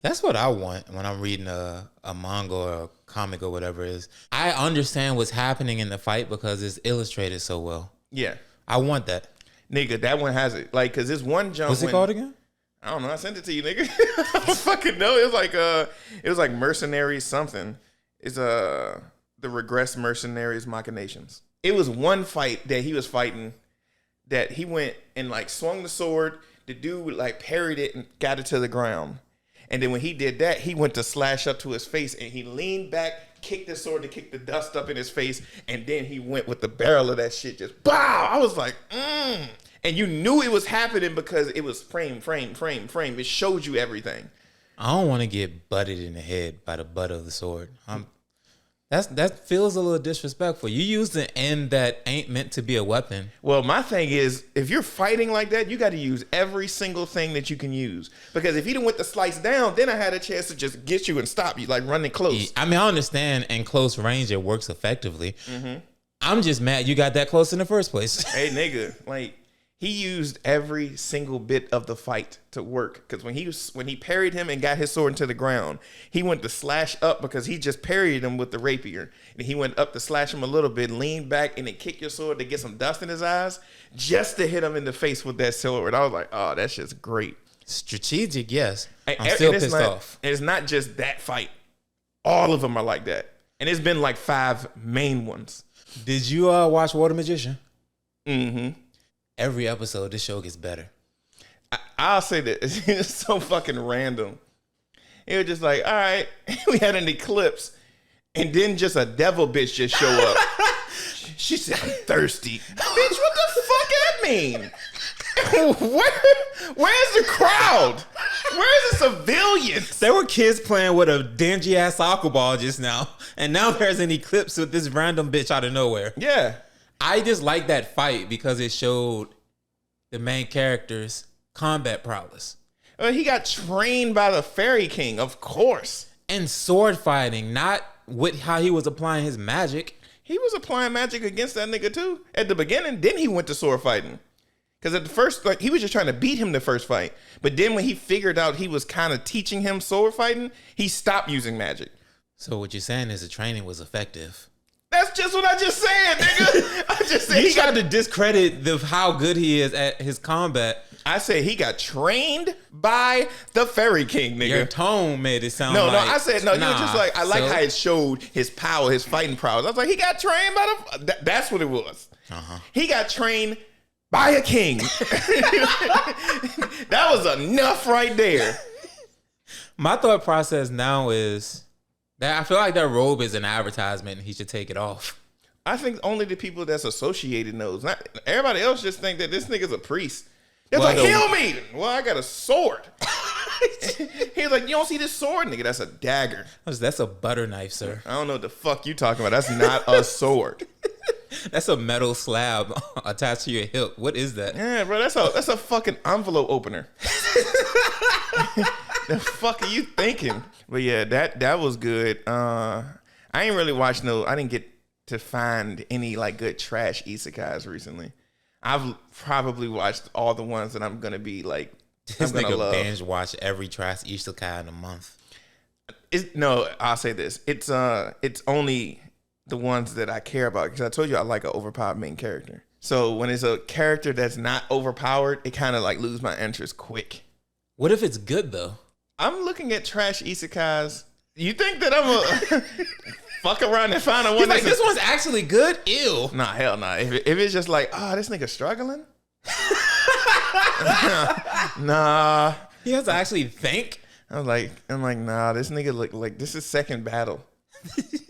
That's what I want when I'm reading a manga or a comic or whatever it is. I understand what's happening in the fight because it's illustrated so well. Yeah. I want that. Nigga, that one has it. Like, cause this one jump. What's it called again? I don't know. I sent it to you, nigga. I don't fucking know. It was like mercenaries something. It's the regress mercenaries machinations. It was one fight that he was fighting that he went and like swung the sword. The dude like parried it and got it to the ground. And then when he did that, he went to slash up to his face and he leaned back, kicked the sword to kick the dust up in his face, and then he went with the barrel of that shit just bow. I was like, And you knew it was happening because it was frame. It showed you everything. I don't want to get butted in the head by the butt of the sword. That feels a little disrespectful. You used an end that ain't meant to be a weapon. Well, my thing is, if you're fighting like that, you got to use every single thing that you can use. Because if he didn't went to slice down, then I had a chance to just get you and stop you, like running close. I mean, I understand in close range it works effectively. Mm-hmm. I'm just mad you got that close in the first place. Hey, nigga, like, he used every single bit of the fight to work. Because when he parried him and got his sword into the ground, he went to slash up because he just parried him with the rapier. And he went up to slash him a little bit, leaned back, and then kick your sword to get some dust in his eyes just to hit him in the face with that sword. I was like, oh, that shit's great. Strategic, yes. I'm still pissed off. It's not just that fight. All of them are like that. And it's been like 5 main ones. Did you watch Water Magician? Mm-hmm. Every episode, this show gets better. I'll say that it's so fucking random. It was just like, all right, we had an eclipse, and then just a devil bitch just show up. She said, I'm thirsty. Bitch, what the fuck that mean? Where's the crowd? Where's the civilians? There were kids playing with a dingy ass soccer ball just now, and now there's an eclipse with this random bitch out of nowhere. Yeah. I just like that fight because it showed the main character's combat prowess. He got trained by the Fairy King, of course. And sword fighting, not with how he was applying his magic. He was applying magic against that nigga too. At the beginning, then he went to sword fighting. Because at the first, like, he was just trying to beat him the first fight. But then when he figured out he was kind of teaching him sword fighting, he stopped using magic. So what you're saying is the training was effective. That's just what I just said, nigga. I just said he tried to discredit how good he is at his combat. I said he got trained by the Fairy King, nigga. Your tone made it sound No, like... I said, no, you were just like, I like how it showed his power, his fighting prowess. I was like, he got trained by the... That's what it was. Uh-huh. He got trained by a king. That was enough right there. My thought process now is... I feel like that robe is an advertisement and he should take it off. I think only the people that's associated knows. Not everybody else just think that this nigga's a priest. They're like, heal me. Well, I got a sword. He's like, you don't see this sword, nigga? That's a dagger. That's a butter knife, sir. I don't know what the fuck you talking about. That's not a sword. That's a metal slab attached to your hip. What is that? Yeah, bro, that's a fucking envelope opener. The fuck are you thinking? But yeah, that was good. I ain't really watched I didn't get to find any like good trash isekais recently. I've probably watched all the ones that I'm gonna be like. This nigga binge watch every trash isekai in a month. No, I'll say this. It's only the ones that I care about because I told you I like an overpowered main character. So when it's a character that's not overpowered, it kind of like lose my interest quick. What if it's good though? I'm looking at trash isekais. You think that I'm a fuck around and find a one? Like, this one's actually good? Ew. Nah, hell nah. If it's just like, oh, this nigga struggling. Nah. He has to actually think. I'm like, nah. This nigga look like this is second battle.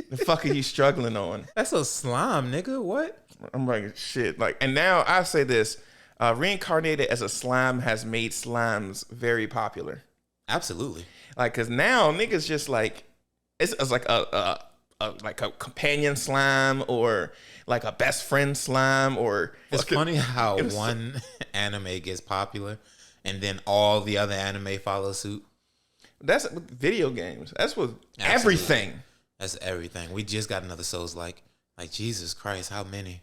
The fuck are you struggling on? That's a slime, nigga. What? I'm like, shit. Like, and now I say this: reincarnated as a slime has made slimes very popular. Absolutely. Like, cause now niggas just like it's like a companion slime or like a best friend slime or. It's funny how one anime gets popular and then all the other anime follow suit. That's video games. That's what everything. That's everything. We just got another Souls like Jesus Christ, how many?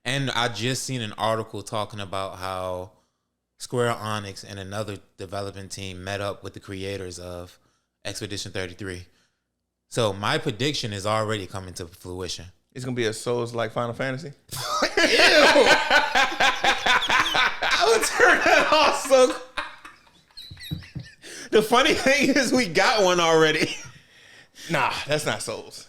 And I just seen an article talking about how Square Enix and another development team met up with the creators of Expedition 33. So my prediction is already coming to fruition. It's gonna be a Souls like Final Fantasy. I would turn that off so. The funny thing is, we got one already. Nah, that's not Souls.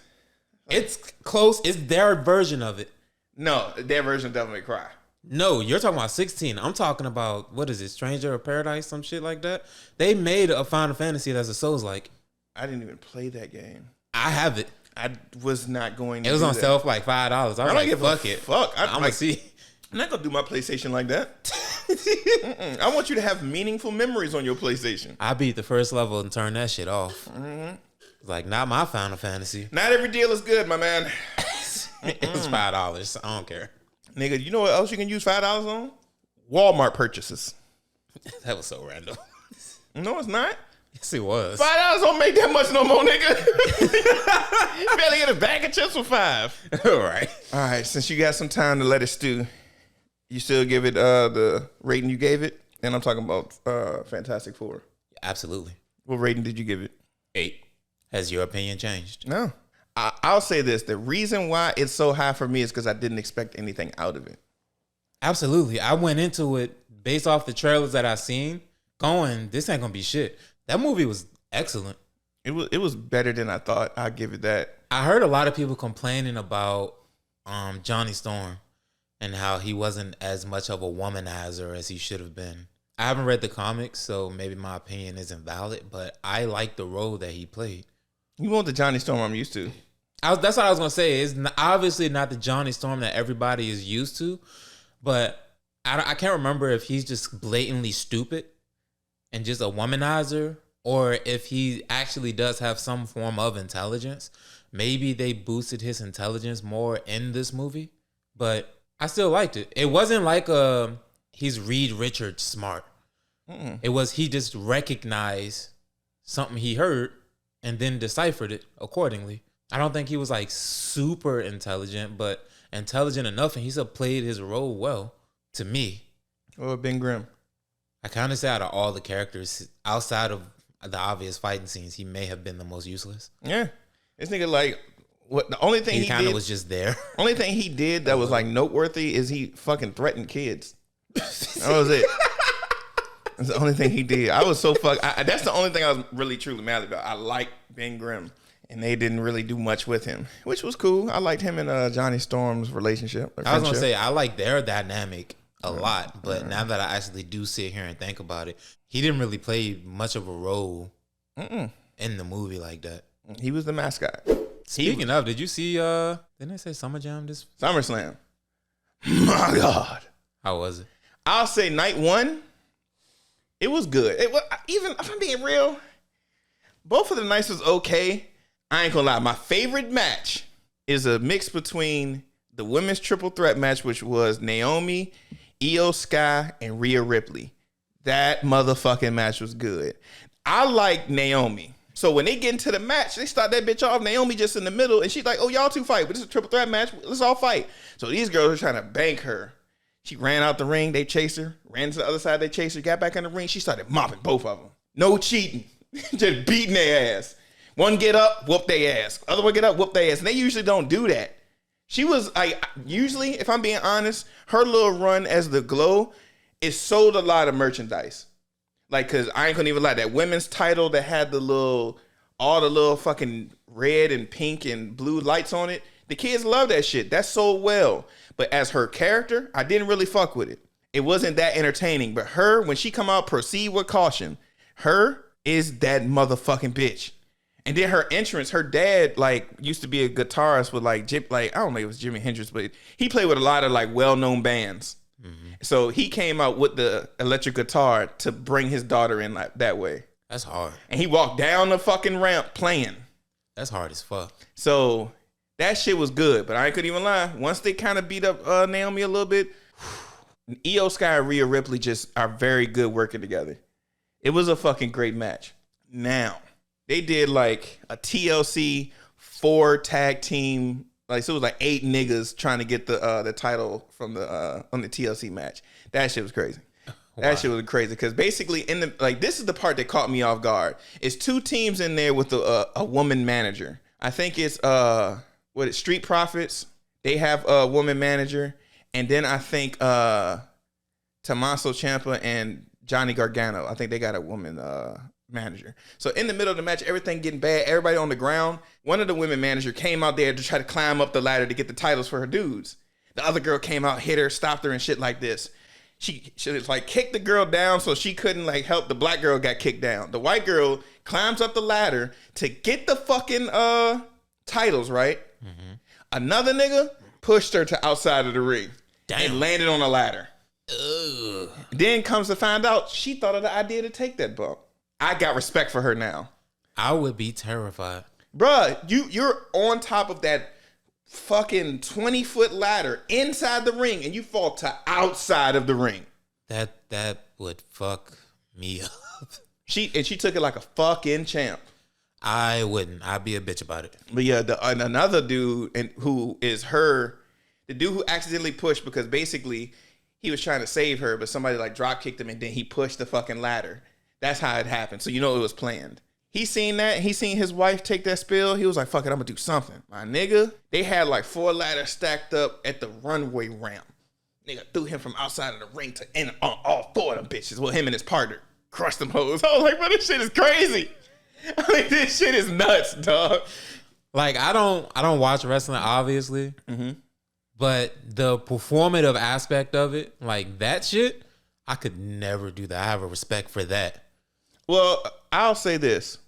It's close. It's their version of it. No, their version of Devil May Cry. No, you're talking about 16. I'm talking about, what is it, Stranger of Paradise, some shit like that. They made a Final Fantasy that's a Souls-like. I didn't even play that game. I have it. I was not going to It was do on that. sale for like $5. I was like, fuck it. Fuck. I'm going to see. I'm not going to do my PlayStation like that. I want you to have meaningful memories on your PlayStation. I beat the first level and turned that shit off. Mm-hmm. Like, not my Final Fantasy. Not every deal is good, my man. It was $5. I don't care. Nigga, you know what else you can use $5 on? Walmart purchases. That was so random. No, it's not. Yes, it was. $5 don't make that much no more, nigga. You better get a bag of chips for $5. All right. All right, since you got some time to let it stew, you still give it the rating you gave it? And I'm talking about Fantastic Four. Absolutely. What rating did you give it? 8. Has your opinion changed? No. I'll say this. The reason why it's so high for me is because I didn't expect anything out of it. Absolutely. I went into it based off the trailers that I seen, going, this ain't going to be shit. That movie was excellent. It was better than I thought. I'll give it that. I heard a lot of people complaining about Johnny Storm and how he wasn't as much of a womanizer as he should have been. I haven't read the comics, so maybe my opinion isn't valid, but I like the role that he played. You want the Johnny Storm I'm used to. That's what I was going to say. It's obviously not the Johnny Storm that everybody is used to, but I can't remember if he's just blatantly stupid and just a womanizer, or if he actually does have some form of intelligence. Maybe they boosted his intelligence more in this movie, but I still liked it. It wasn't like he's Reed Richards smart. It was he just recognized something he heard and then deciphered it accordingly. I don't think he was like super intelligent, but intelligent enough, and he still played his role well to me. Oh, Ben Grimm. I kind of say out of all the characters, outside of the obvious fighting scenes, he may have been the most useless. Yeah. This nigga, like, what the only thing he kind of was just there. Only thing he did that was like noteworthy is he fucking threatened kids. That was it. That's the only thing he did. I was so that's the only thing I was really truly mad about. I like Ben Grimm, and they didn't really do much with him, which was cool. I liked him and Johnny Storm's relationship. I was gonna say I like their dynamic a lot, but now that I actually do sit here and think about it, he didn't really play much of a role in the movie like that. He was the mascot. Speaking of, did you see? Didn't they say Summer Jam this? SummerSlam. My God, how was it? I'll say night one. It was good. It was, even if I'm being real, both of the nights was okay. I ain't gonna lie. My favorite match is a mix between the women's triple threat match, which was Naomi, Io Sky, and Rhea Ripley. That motherfucking match was good. I like Naomi. So when they get into the match, they start that bitch off. Naomi just in the middle, and she's like, oh, y'all two fight, but this is a triple threat match. Let's all fight. So these girls are trying to bank her. She ran out the ring. They chased her. Ran to the other side. They chased her. Got back in the ring. She started mopping both of them. No cheating. Just beating their ass. One get up, whoop their ass. Other one get up, whoop their ass. And they usually don't do that. She was, usually, if I'm being honest, her little run as the Glow, it sold a lot of merchandise. Like, because I ain't gonna even lie, that women's title that had all the little fucking red and pink and blue lights on it, the kids love that shit. That sold well. But as her character, I didn't really fuck with it. It wasn't that entertaining. But her, when she come out, proceed with caution. Her is that motherfucking bitch. And then her entrance, her dad, like, used to be a guitarist with, like, I don't know if it was Jimi Hendrix, but he played with a lot of, like, well-known bands. Mm-hmm. So he came out with the electric guitar to bring his daughter in like that way. That's hard. And he walked down the fucking ramp playing. That's hard as fuck. So that shit was good, but I couldn't even lie. Once they kind of beat up Naomi a little bit, Io Sky and Rhea Ripley just are very good working together. It was a fucking great match. Now, they did like a TLC 4 tag team. Like, so it was like 8 niggas trying to get the title from on the TLC match. That shit was crazy. That shit was crazy because basically this is the part that caught me off guard. It's 2 teams in there with a woman manager. I think it's Street Profits. They have a woman manager, and then I think Tommaso Ciampa and Johnny Gargano. I think they got a woman manager. So in the middle of the match, everything getting bad, everybody on the ground. One of the women manager came out there to try to climb up the ladder to get the titles for her dudes. The other girl came out, hit her, stopped her, and shit like this. She was like kicked the girl down so she couldn't like help. The black girl got kicked down. The white girl climbs up the ladder to get the fucking titles, right? Mm-hmm. Another nigga pushed her to outside of the ring. Damn. And landed on the ladder. Ugh. Then comes to find out she thought of the idea to take that bump. I got respect for her now. I would be terrified. Bruh, you're on top of that fucking 20-foot ladder inside the ring and you fall to outside of the ring. That would fuck me up. She took it like a fucking champ. I wouldn't. I'd be a bitch about it. But yeah, another dude who is the dude who accidentally pushed because basically he was trying to save her, but somebody like drop kicked him and then he pushed the fucking ladder. That's how it happened. So you know it was planned. He seen that. He seen his wife take that spill. He was like, fuck it, I'm going to do something. My nigga, they had like 4 ladders stacked up at the runway ramp. Nigga threw him from outside of the ring to in on all 4 of them bitches. Well, him and his partner crushed them hoes. I was like, bro, this shit is crazy. I mean, this shit is nuts, dog. Like, I don't watch wrestling, obviously. Mm-hmm. But the performative aspect of it, like that shit, I could never do that. I have a respect for that. Well, I'll say this.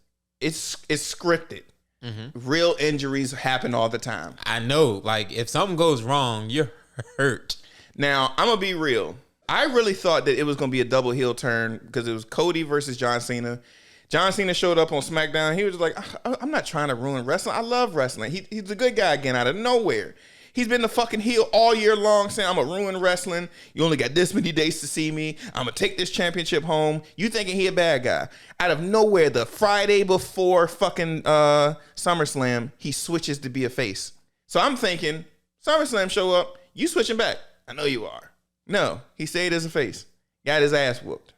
It's scripted. Mm-hmm. Real injuries happen all the time. I know. Like, if something goes wrong, you're hurt. Now, I'm going to be real. I really thought that it was going to be a double heel turn because it was Cody versus John Cena. John Cena showed up on SmackDown. He was just like, I'm not trying to ruin wrestling. I love wrestling. He's a good guy again out of nowhere. He's been the fucking heel all year long saying, I'm going to ruin wrestling. You only got this many days to see me. I'm going to take this championship home. You thinking he a bad guy. Out of nowhere, the Friday before fucking SummerSlam, he switches to be a face. So I'm thinking, SummerSlam show up, you switching back. I know you are. No, he stayed as a face. Got his ass whooped.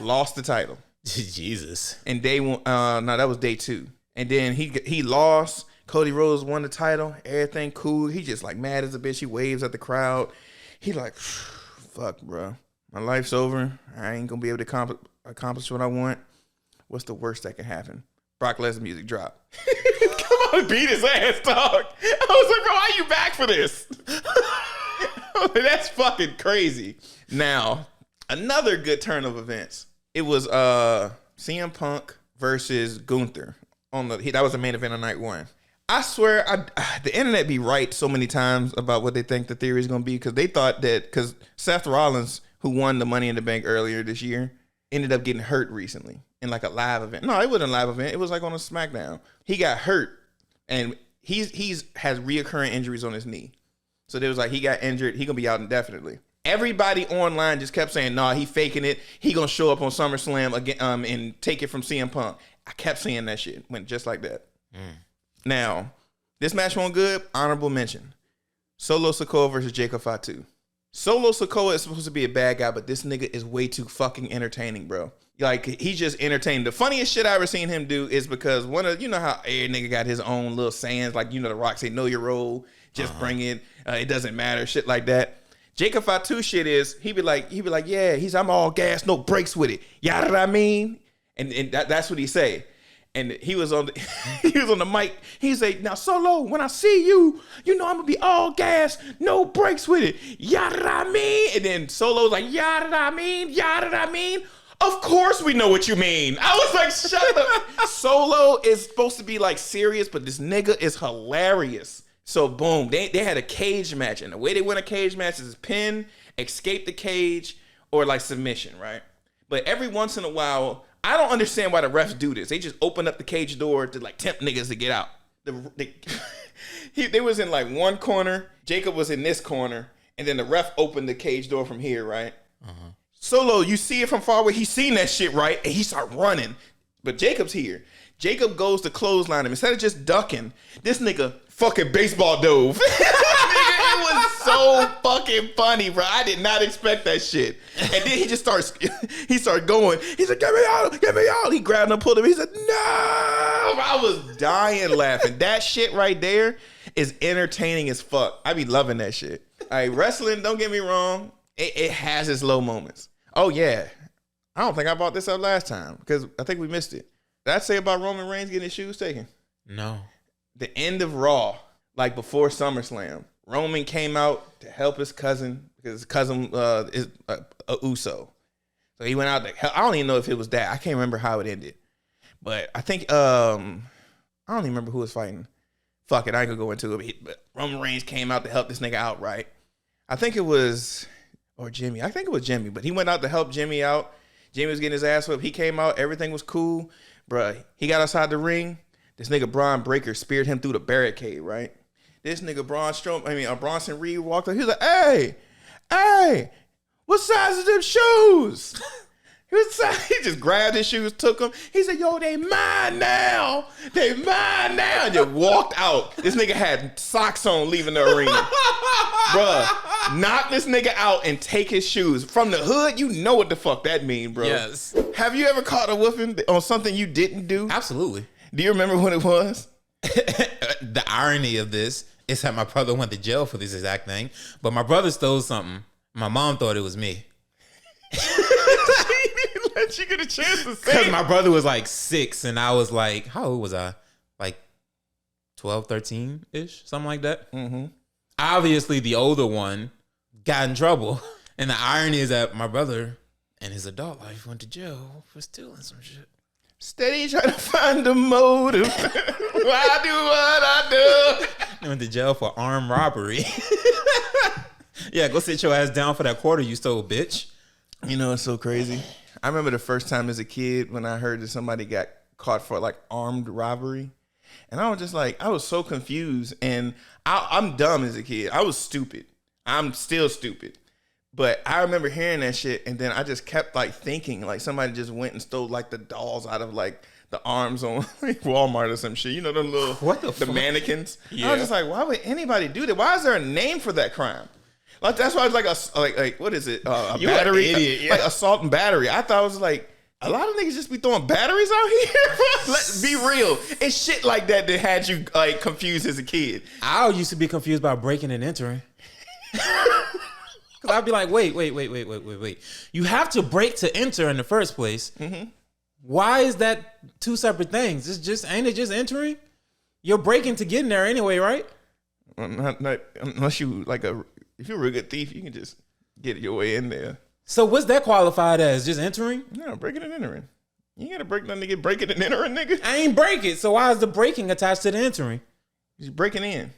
Lost the title. Jesus. And day one, no, that was day 2. And then he lost. Cody Rhodes won the title. Everything cool. He just like mad as a bitch. He waves at the crowd. He like, fuck, bro. My life's over. I ain't gonna be able to accomplish what I want. What's the worst that can happen? Brock Lesnar music drop. Come on, beat his ass, dog. I was like, bro, why are you back for this? That's fucking crazy. Now, another good turn of events. It was CM Punk versus Gunther. That was the main event on night 1. I swear, the internet be right so many times about what they think the theory is going to be because they thought that because Seth Rollins, who won the Money in the Bank earlier this year, ended up getting hurt recently in like a live event. No, it wasn't a live event. It was like on a SmackDown. He got hurt, and he's has reoccurring injuries on his knee. So they was like, he got injured. He going to be out indefinitely. Everybody online just kept saying, nah, he faking it. He going to show up on SummerSlam again and take it from CM Punk. I kept saying that shit. Went just like that. Now, this match went good. Honorable mention. Solo Sikoa versus Jacob Fatu. Solo Sikoa is supposed to be a bad guy, but this nigga is way too fucking entertaining, bro. Like, he just entertained. The funniest shit I ever seen him do is because you know how every nigga got his own little sayings, like, you know, The Rock say, know your role, just bring it. It doesn't matter, shit like that. Jacob Fatu shit is, he be like, yeah, I'm all gas, no brakes with it. You know what I mean? And that's what he say. And he was on the mic. He said, now Solo, when I see you, you know I'm gonna be all gas, no brakes with it. Yada I mean. And then Solo's like, yada I mean. Of course we know what you mean. I was like, shut up. Solo is supposed to be like serious, but this nigga is hilarious. So boom, they had a cage match. And the way they win a cage match is pin, escape the cage, or like submission, right? But every once in a while, I don't understand why the refs do this. They just open up the cage door to like tempt niggas to get out. They was in like one corner. Jacob was in this corner. And then the ref opened the cage door from here, right? Uh-huh. Solo, you see it from far away. He's seen that shit, right? And he start running. But Jacob's here. Jacob goes to clothesline him. Instead of just ducking, this nigga fucking baseball dove. Nigga, it was so fucking funny, bro. I did not expect that shit. And then he just starts going. He's like, get me out. He grabbed him, pulled him. He said, no. I was dying laughing. That shit right there is entertaining as fuck. I be loving that shit. All right, wrestling, don't get me wrong. It has its low moments. Oh, yeah. I don't think I brought this up last time because I think we missed it. Did I say about Roman Reigns getting his shoes taken? No. The end of Raw, like before SummerSlam, Roman came out to help his cousin because his cousin is a Uso. So he went out to help. I don't even know if it was that. I can't remember how it ended. But I think, I don't even remember who was fighting. Fuck it, I ain't gonna go into it. But Roman Reigns came out to help this nigga out, right? I think it was, or Jimmy. I think it was Jimmy, but he went out to help Jimmy out. Jimmy was getting his ass whipped. He came out, everything was cool. Bruh, he got outside the ring. This nigga Braun Breaker speared him through the barricade, right? This nigga Bronson Reed walked up. He was like, hey, what size is them shoes? He just grabbed his shoes, took them. He said, yo, they mine now. And just walked out. This nigga had socks on leaving the arena. Bruh, knock this nigga out and take his shoes. From the hood, you know what the fuck that mean, bro. Yes. Have you ever caught a whooping on something you didn't do? Absolutely. Do you remember what it was? The irony of this is that my brother went to jail for this exact thing, but my brother stole something. My mom thought it was me. Let you get a chance to say Because my brother was like 6 and I was like, how old was I? Like 12, 13-ish, something like that. Mm-hmm. Obviously, the older one got in trouble. And the irony is that my brother in his adult life went to jail for stealing some shit. Steady trying to find a motive. I do what I do. He went to jail for armed robbery. Yeah, go sit your ass down for that quarter you stole, bitch. You know, it's so crazy. I remember the first time as a kid when I heard that somebody got caught for like armed robbery. And I was just like, I was so confused. And I'm dumb as a kid. I was stupid. I'm still stupid. But I remember hearing that shit. And then I just kept like thinking like somebody just went and stole like the dolls out of like the arms on like Walmart or some shit. You know, them little, the mannequins. Yeah. I was just like, why would anybody do that? Why is there a name for that crime? Like that's why it's like what is it? A you battery, an idiot, yeah. Like assault and battery. I thought it was like a lot of niggas just be throwing batteries out here. Let's be real. It's shit like that that had you like confused as a kid. I used to be confused by breaking and entering. Because I'd be like, wait. You have to break to enter in the first place. Mm-hmm. Why is that two separate things? Ain't it just entering? You're breaking to get in there anyway, right? Not unless you like if you're a real good thief, you can just get your way in there. So what's that qualified as? Just entering? No, breaking and entering. You ain't gotta break nothing to get breaking and entering, nigga. I ain't break it. So why is the breaking attached to the entering? You're breaking in.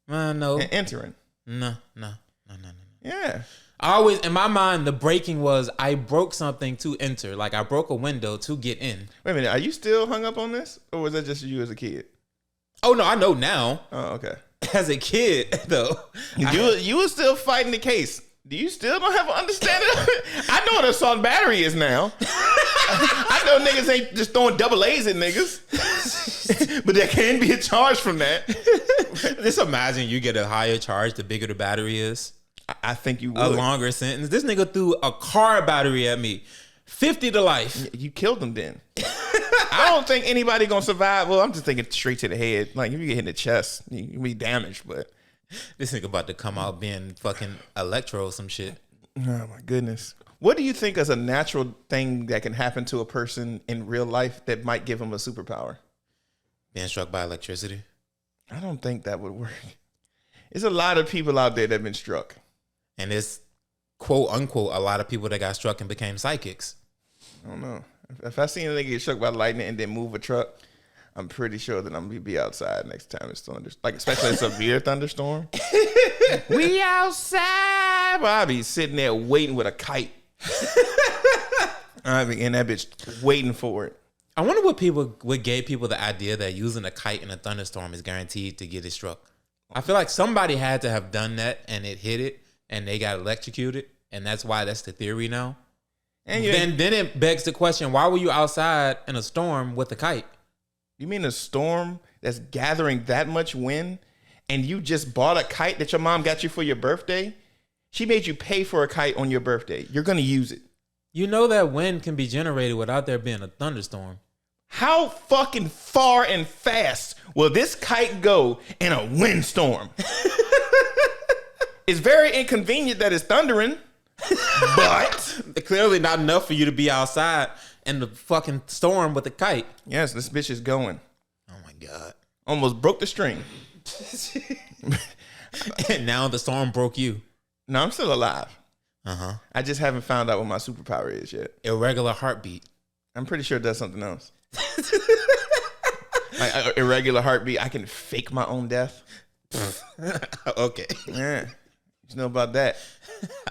No. And entering. No. Yeah. I always, in my mind, the breaking was I broke something to enter. Like I broke a window to get in. Wait a minute. Are you still hung up on this? Or was that just you as a kid? Oh, no. I know now. Oh, okay. As a kid, though. You were still fighting the case. Do you still don't have an understanding of it? I know what assault and battery is now. I know niggas ain't just throwing double A's at niggas. But there can be a charge from that. Just imagine you get a higher charge the bigger the battery is. I think you would. A longer sentence. This nigga threw a car battery at me. 50 to life. You killed him then. I don't think anybody gonna survive. Well, I'm just thinking straight to the head. Like if you get hit in the chest, you be damaged. But this nigga about to come out being fucking electro or some shit. Oh my goodness. What do you think is a natural thing that can happen to a person in real life that might give them a superpower? Being struck by electricity. I don't think that would work. There's a lot of people out there that have been struck. And it's quote unquote a lot of people that got struck and became psychics. I don't know. If I see a nigga get struck by lightning and then move a truck, I'm pretty sure that I'm gonna be outside next time it's thunderstorm. Like especially a severe thunderstorm. We outside. Well, I'll be sitting there waiting with a kite. I be in that bitch waiting for it. I wonder what gave people the idea that using a kite in a thunderstorm is guaranteed to get it struck. I feel like somebody had to have done that and it hit it and they got electrocuted, and that's why that's the theory now. And then it begs the question, why were you outside in a storm with a kite? You mean a storm that's gathering that much wind and you just bought a kite that your mom got you for your birthday, she made you pay for a kite on your birthday. You're going to use it. You know that wind can be generated without there being a thunderstorm. How fucking far and fast will this kite go in a windstorm? It's very inconvenient that it's thundering, but Clearly not enough for you to be outside in the fucking storm with the kite. yes, this bitch is going. Oh my God. Almost broke the string. And now the storm broke you. No, I'm still alive. Uh-huh. I just haven't found out what my superpower is yet. Irregular heartbeat. I'm pretty sure it does something else. Like irregular heartbeat. I can fake my own death. Okay. Yeah. You know about that?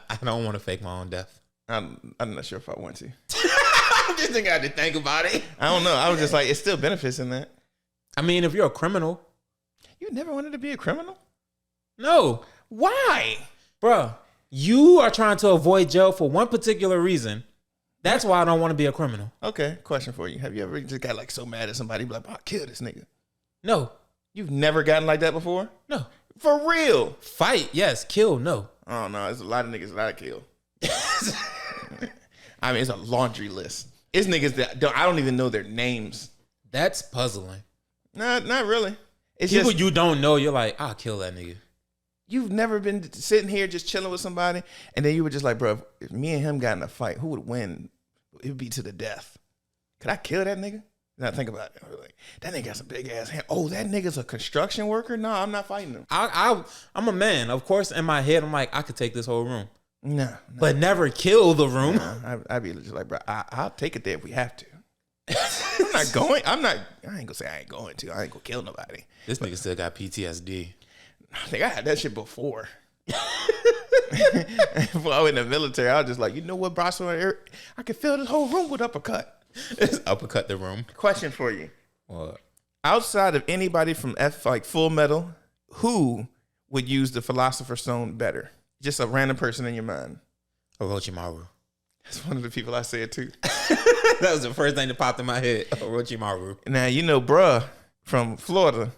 I don't want to fake my own death. I'm not sure if I want to. I just think I had to think about it. I don't know. I was just like, it's still benefits in that. I mean, if you're a criminal. You never wanted to be a criminal? No. Why? Bruh, you are trying to avoid jail for one particular reason. That's why I don't want to be a criminal. Okay, question for you. Have you ever just got like so mad at somebody, be like, I'll kill this nigga? No. You've never gotten like that before? No. For real? Fight, yes. Kill, no. Oh no, there's a lot of niggas that I kill. I mean, it's a laundry list. It's niggas that I don't even know their names. That's puzzling. Nah, not really. It's People just you don't know, you're like, I'll kill that nigga. you've never been sitting here just chilling with somebody, and then you were just like, bro, if me and him got in a fight, who would win? It would be to the death. Could I kill that nigga? Now think about it. Like, that nigga got some big ass hand. Oh, that nigga's a construction worker? No, I'm not fighting him. I'm a man. Of course, in my head, I'm like, I could take this whole room. No. But never kill the room. I'd be just like, bro, I'll take it there if we have to. I'm not going. I ain't gonna say I ain't going to. I ain't gonna kill nobody. This nigga still got PTSD. I think I had that shit before. Before I went in the military, I was just like, you know what, bro? I can fill this whole room with uppercut. Just uppercut the room. Question for you. What? Outside of anybody from like Full Metal, who would use the Philosopher's Stone better? Just a random person in your mind. Orochimaru. That's one of the people I said too. That was the first thing that popped in my head. Orochimaru. Now, you know, bruh from Florida,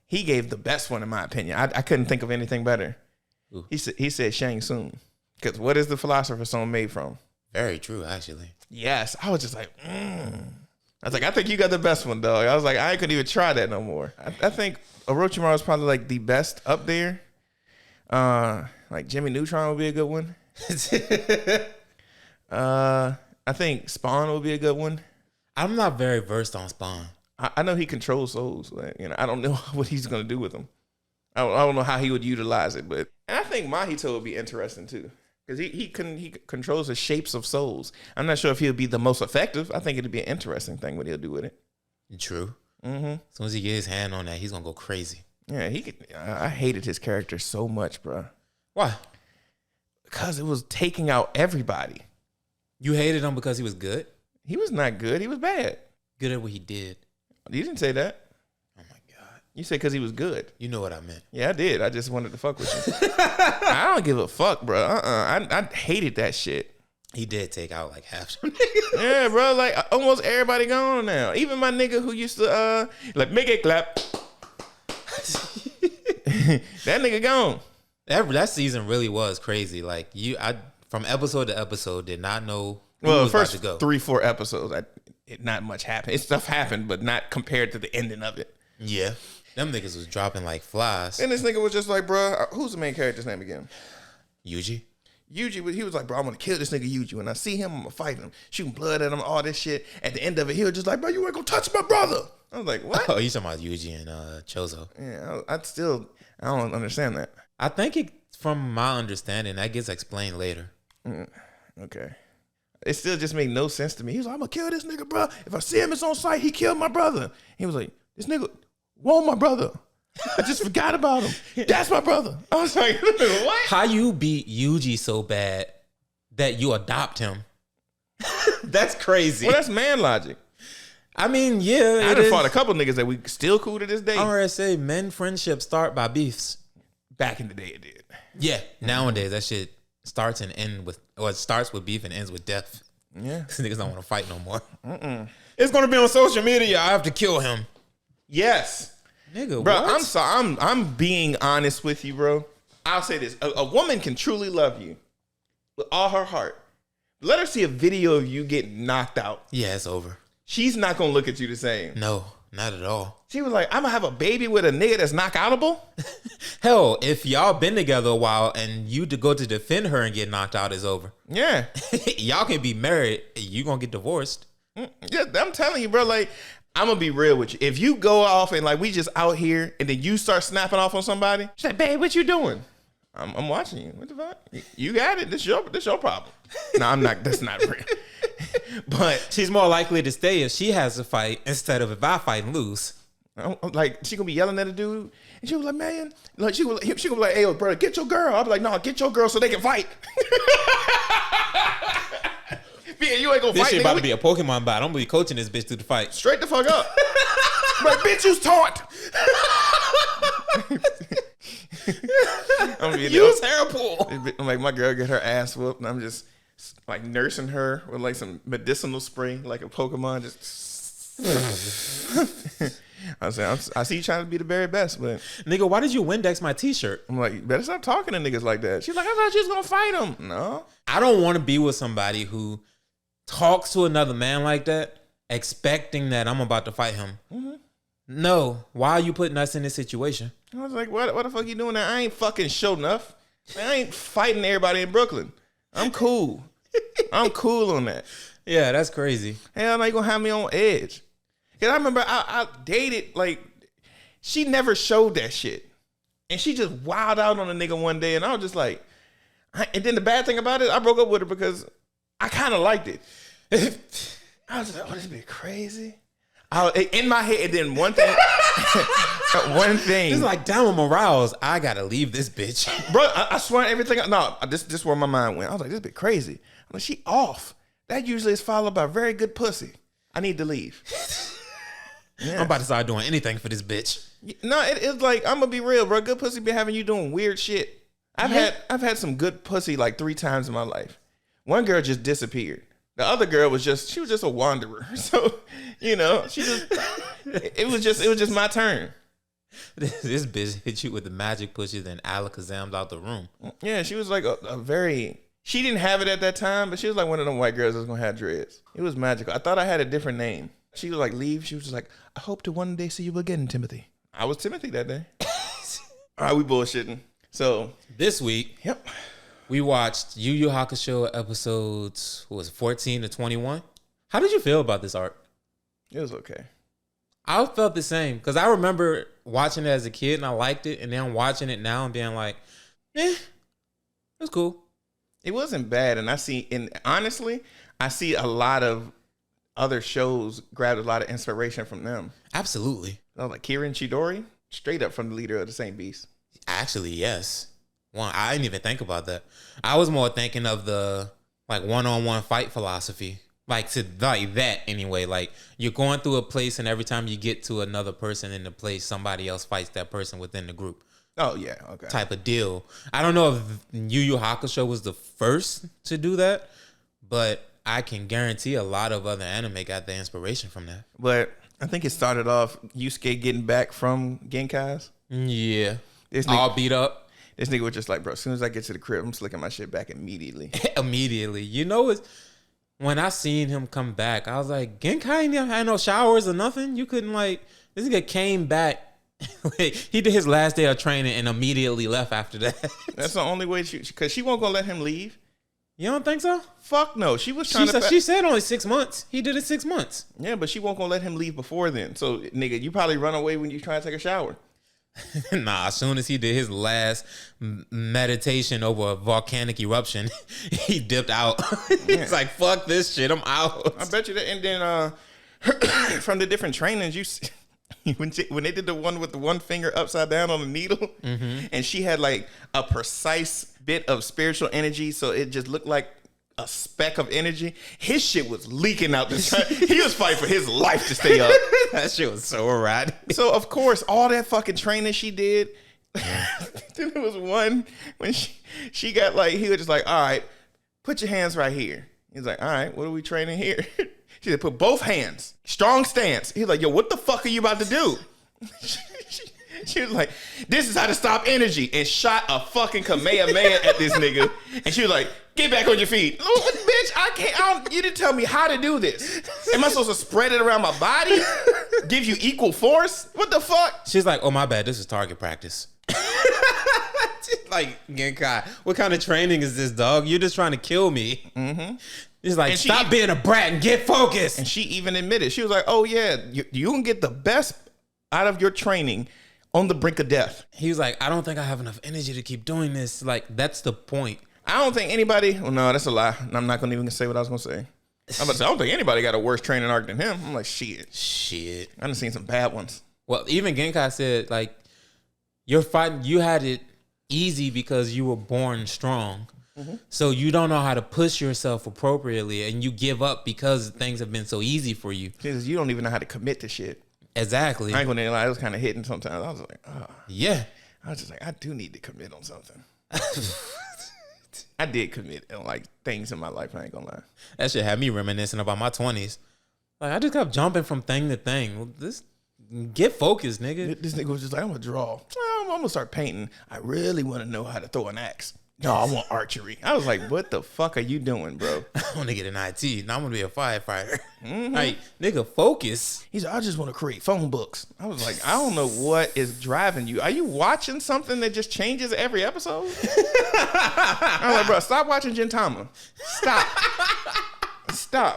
he gave the best one in my opinion. I couldn't think of anything better. Ooh. He said Shang Tsung. Because what is the Philosopher's Stone made from? Very true, actually. Yes. I was just like, I was like, I think you got the best one, dog. I was like, I couldn't even try that no more. I think Orochimaru is probably like the best up there. Like Jimmy Neutron would be a good one. I think Spawn would be a good one. I'm not very versed on Spawn. I know he controls souls, but I don't know what he's gonna do with them. I don't know how he would utilize it, but and I think Mahito would be interesting too, because he controls the shapes of souls. I'm not sure if he'll be the most effective. I think it'd be an interesting thing what he'll do with it. True. Mm-hmm. As soon as he get his hand on that, he's gonna go crazy. Yeah, he could. I hated his character so much, bro. Why? Because it was taking out everybody. You hated him because he was good? He was not good. He was bad. Good at what he did. You didn't say that. Oh my God. You said because he was good. You know what I meant. Yeah, I did. I just wanted to fuck with you. I don't give a fuck, bro. I hated that shit. He did take out like half some niggas. Yeah, bro. Like almost everybody gone now. Even my nigga who used to like make it clap. That nigga gone. That season really was crazy. Like I from episode to episode did not know who Well, was first about to go. 3-4 episodes, not much happened. Stuff happened, but not compared to the ending of it. Yeah. Them niggas was dropping like flies. And this nigga was just like, bro, who's the main character's name again? Yuji? Yuji, he was like, bro, I'm gonna kill this nigga Yuji. When I see him, I'm gonna fight him, shooting blood at him, all this shit. At the end of it, he was just like, bro, you ain't gonna touch my brother. I was like, what? Oh, you talking about Yuji and Chozo. Yeah, I don't understand that. I think from my understanding, that gets explained later. Okay. It still just made no sense to me. He was like, I'm gonna kill this nigga, bro. If I see him, it's on sight. He killed my brother. He was like, this nigga won't my brother. I just forgot about him. That's my brother. I was like, what? How you beat Yuji so bad that you adopt him? That's crazy. Well, that's man logic. I mean, yeah. I done fought a couple niggas that we still cool to this day. I'm gonna say men friendships start by beefs. Back in the day, it did. Yeah. Nowadays, that shit starts with beef and ends with death. Yeah. These niggas don't want to fight no more. It's gonna be on social media. I have to kill him. Yes. Nigga, Bro, what? I'm sorry. I'm being honest with you, bro. I'll say this. A woman can truly love you with all her heart. Let her see a video of you getting knocked out. Yeah, it's over. She's not going to look at you the same. No, not at all. She was like, I'm going to have a baby with a nigga that's knockoutable? Hell, if y'all been together a while and you to go to defend her and get knocked out, is over. Yeah. Y'all can be married. You gonna get divorced. Yeah, I'm telling you, bro. Like, I'm gonna be real with you. If you go off and like we just out here and then you start snapping off on somebody, she's like, babe, what you doing? I'm watching you. What the fuck? You got it. This your problem. No, I'm not. That's not real. But She's more likely to stay if she has to fight instead of if I fight and lose. I'm like, she gonna be yelling at a dude, and she was like, man, like she gonna be like, hey, brother, get your girl. I'll be like, no, get your girl so they can fight. Man, you ain't gonna This fight. shit Nigga. about to be a Pokemon battle. I'm gonna be coaching this bitch through the fight. Straight the fuck up. Like, bitch, you's taunt. I'm gonna be Use hair pool. I'm like, my girl get her ass whooped, and I'm just like nursing her with like some medicinal spray, like a Pokemon. Just I see you trying to be the very best, but Nigga, why did you Windex my t-shirt? I'm like, you better stop talking to niggas like that. She's like, I thought she was gonna fight him. No. I don't want to be with somebody who talks to another man like that, expecting that I'm about to fight him. Mm-hmm. No. Why are you putting us in this situation? I was like, what the fuck you doing that? I ain't fucking show enough. Man, I ain't fighting everybody in Brooklyn. I'm cool. I'm cool on that. Yeah, that's crazy. Hell no, you gonna have me on edge. Cause I remember I dated, like, she never showed that shit. And she just wilded out on a nigga one day, and I was just like, and then the bad thing about it, I broke up with her because I kind of liked it. I was like, oh, this be crazy. In my head, and then one thing, It's like, damn, I'm aroused. I gotta leave this bitch. Bro, I swear everything. No, this where my mind went. I was like, this be crazy. I'm like, she off. That usually is followed by very good pussy. I need to leave. Yeah. I'm about to start doing anything for this bitch. No, it's like, I'm gonna be real, bro. Good pussy be having you doing weird shit. I've had some good pussy like 3 times in my life. One girl just disappeared. The other girl was just a wanderer. So, you know, it was just my turn. This bitch hit you with the magic pushes and alakazam's out the room. Yeah, she was like a very. She didn't have it at that time, but she was like one of them white girls that's gonna have dreads. It was magical. I thought I had a different name. She was like, leave. She was just like, I hope to one day see you again, Timothy. I was Timothy that day. All right, we bullshitting. So this week, yep, we watched Yu Yu Hakusho episodes, what was it, 14 to 21. How did you feel about this arc? It was okay. I felt the same because I remember watching it as a kid and I liked it, and then watching it now and being like, it was cool. It wasn't bad, and honestly, I see a lot of other shows grabbed a lot of inspiration from them. Absolutely. Like Kirin Chidori, straight up from the leader of the Saint Beast. Actually, yes. Well, I didn't even think about that. I was more thinking of the like one-on-one fight philosophy. Like that anyway. Like you're going through a place and every time you get to another person in the place, somebody else fights that person within the group. Oh, yeah. Okay. Type of deal. I don't know if Yu Yu Hakusho was the first to do that, but I can guarantee a lot of other anime got their inspiration from that. But I think it started off Yusuke getting back from Genkai's. Yeah. This all beat up. This nigga was just like, bro, as soon as I get to the crib, I'm slicking my shit back immediately. Immediately. You know, when I seen him come back, I was like, Genkai ain't had no showers or nothing. You couldn't this nigga came back. He did his last day of training and immediately left after that. That's the only way because she won't gonna let him leave. You don't think so? Fuck no. She was trying She said only 6 months. He did it 6 months. Yeah, but she won't gonna let him leave before then. So, nigga, you probably run away when you try to take a shower. Nah, as soon as he did his last meditation over a volcanic eruption, he dipped out. He's like, fuck this shit, I'm out. I bet you that. And then from the different trainings, when they did the one with the one finger upside down on the needle, and she had like a precise bit of spiritual energy, so it just looked like a speck of energy. His shit was leaking out the time. He was fighting for his life to stay up. That shit was so erratic. So of course, all that fucking training she did. Then there was one when she got like, he was just like, all right, put your hands right here. He's like, all right, what are we training here? She said, put both hands, strong stance. He's like, yo, what the fuck are you about to do? She was like, this is how to stop energy, and shot a fucking Kamehameha at this nigga. And she was like, get back on your feet. Oh, bitch, I can't. You didn't tell me how to do this. Am I supposed to spread it around my body? Give you equal force? What the fuck? She's like, oh, my bad. This is target practice. Like, Genkai, what kind of training is this, dog? You're just trying to kill me. Mm-hmm. He's like, stop being a brat and get focused. And she even admitted, she was like, oh, yeah, you can get the best out of your training on the brink of death. He was like, I don't think I have enough energy to keep doing this. Like, that's the point. I don't think anybody, well, no, that's a lie. I'm not going to even say what I was going to say. I'm about to say, I don't think anybody got a worse training arc than him. I'm like, shit. I done seen some bad ones. Well, even Genkai said, like, you're fighting, you had it easy because you were born strong. Mm-hmm. So you don't know how to push yourself appropriately, and you give up because things have been so easy for you. Because you don't even know how to commit to shit. Exactly. I ain't gonna lie, it was kind of hitting sometimes. I was like, oh. Yeah. I was just like, I do need to commit on something. I did commit on like things in my life, I ain't gonna lie. That shit had me reminiscing about my 20s. Like, I just kept jumping from thing to thing. Get focused, nigga. This nigga was just like, I'm gonna draw. I'm gonna start painting. I really want to know how to throw an axe. No, I want archery. I was like, what the fuck are you doing, bro? I want to get an IT. Now I'm going to be a firefighter. Mm-hmm. Like, nigga, focus. He's like, I just want to create phone books. I was like, I don't know what is driving you. Are you watching something that just changes every episode? I'm like, bro, stop watching Gintama. Stop.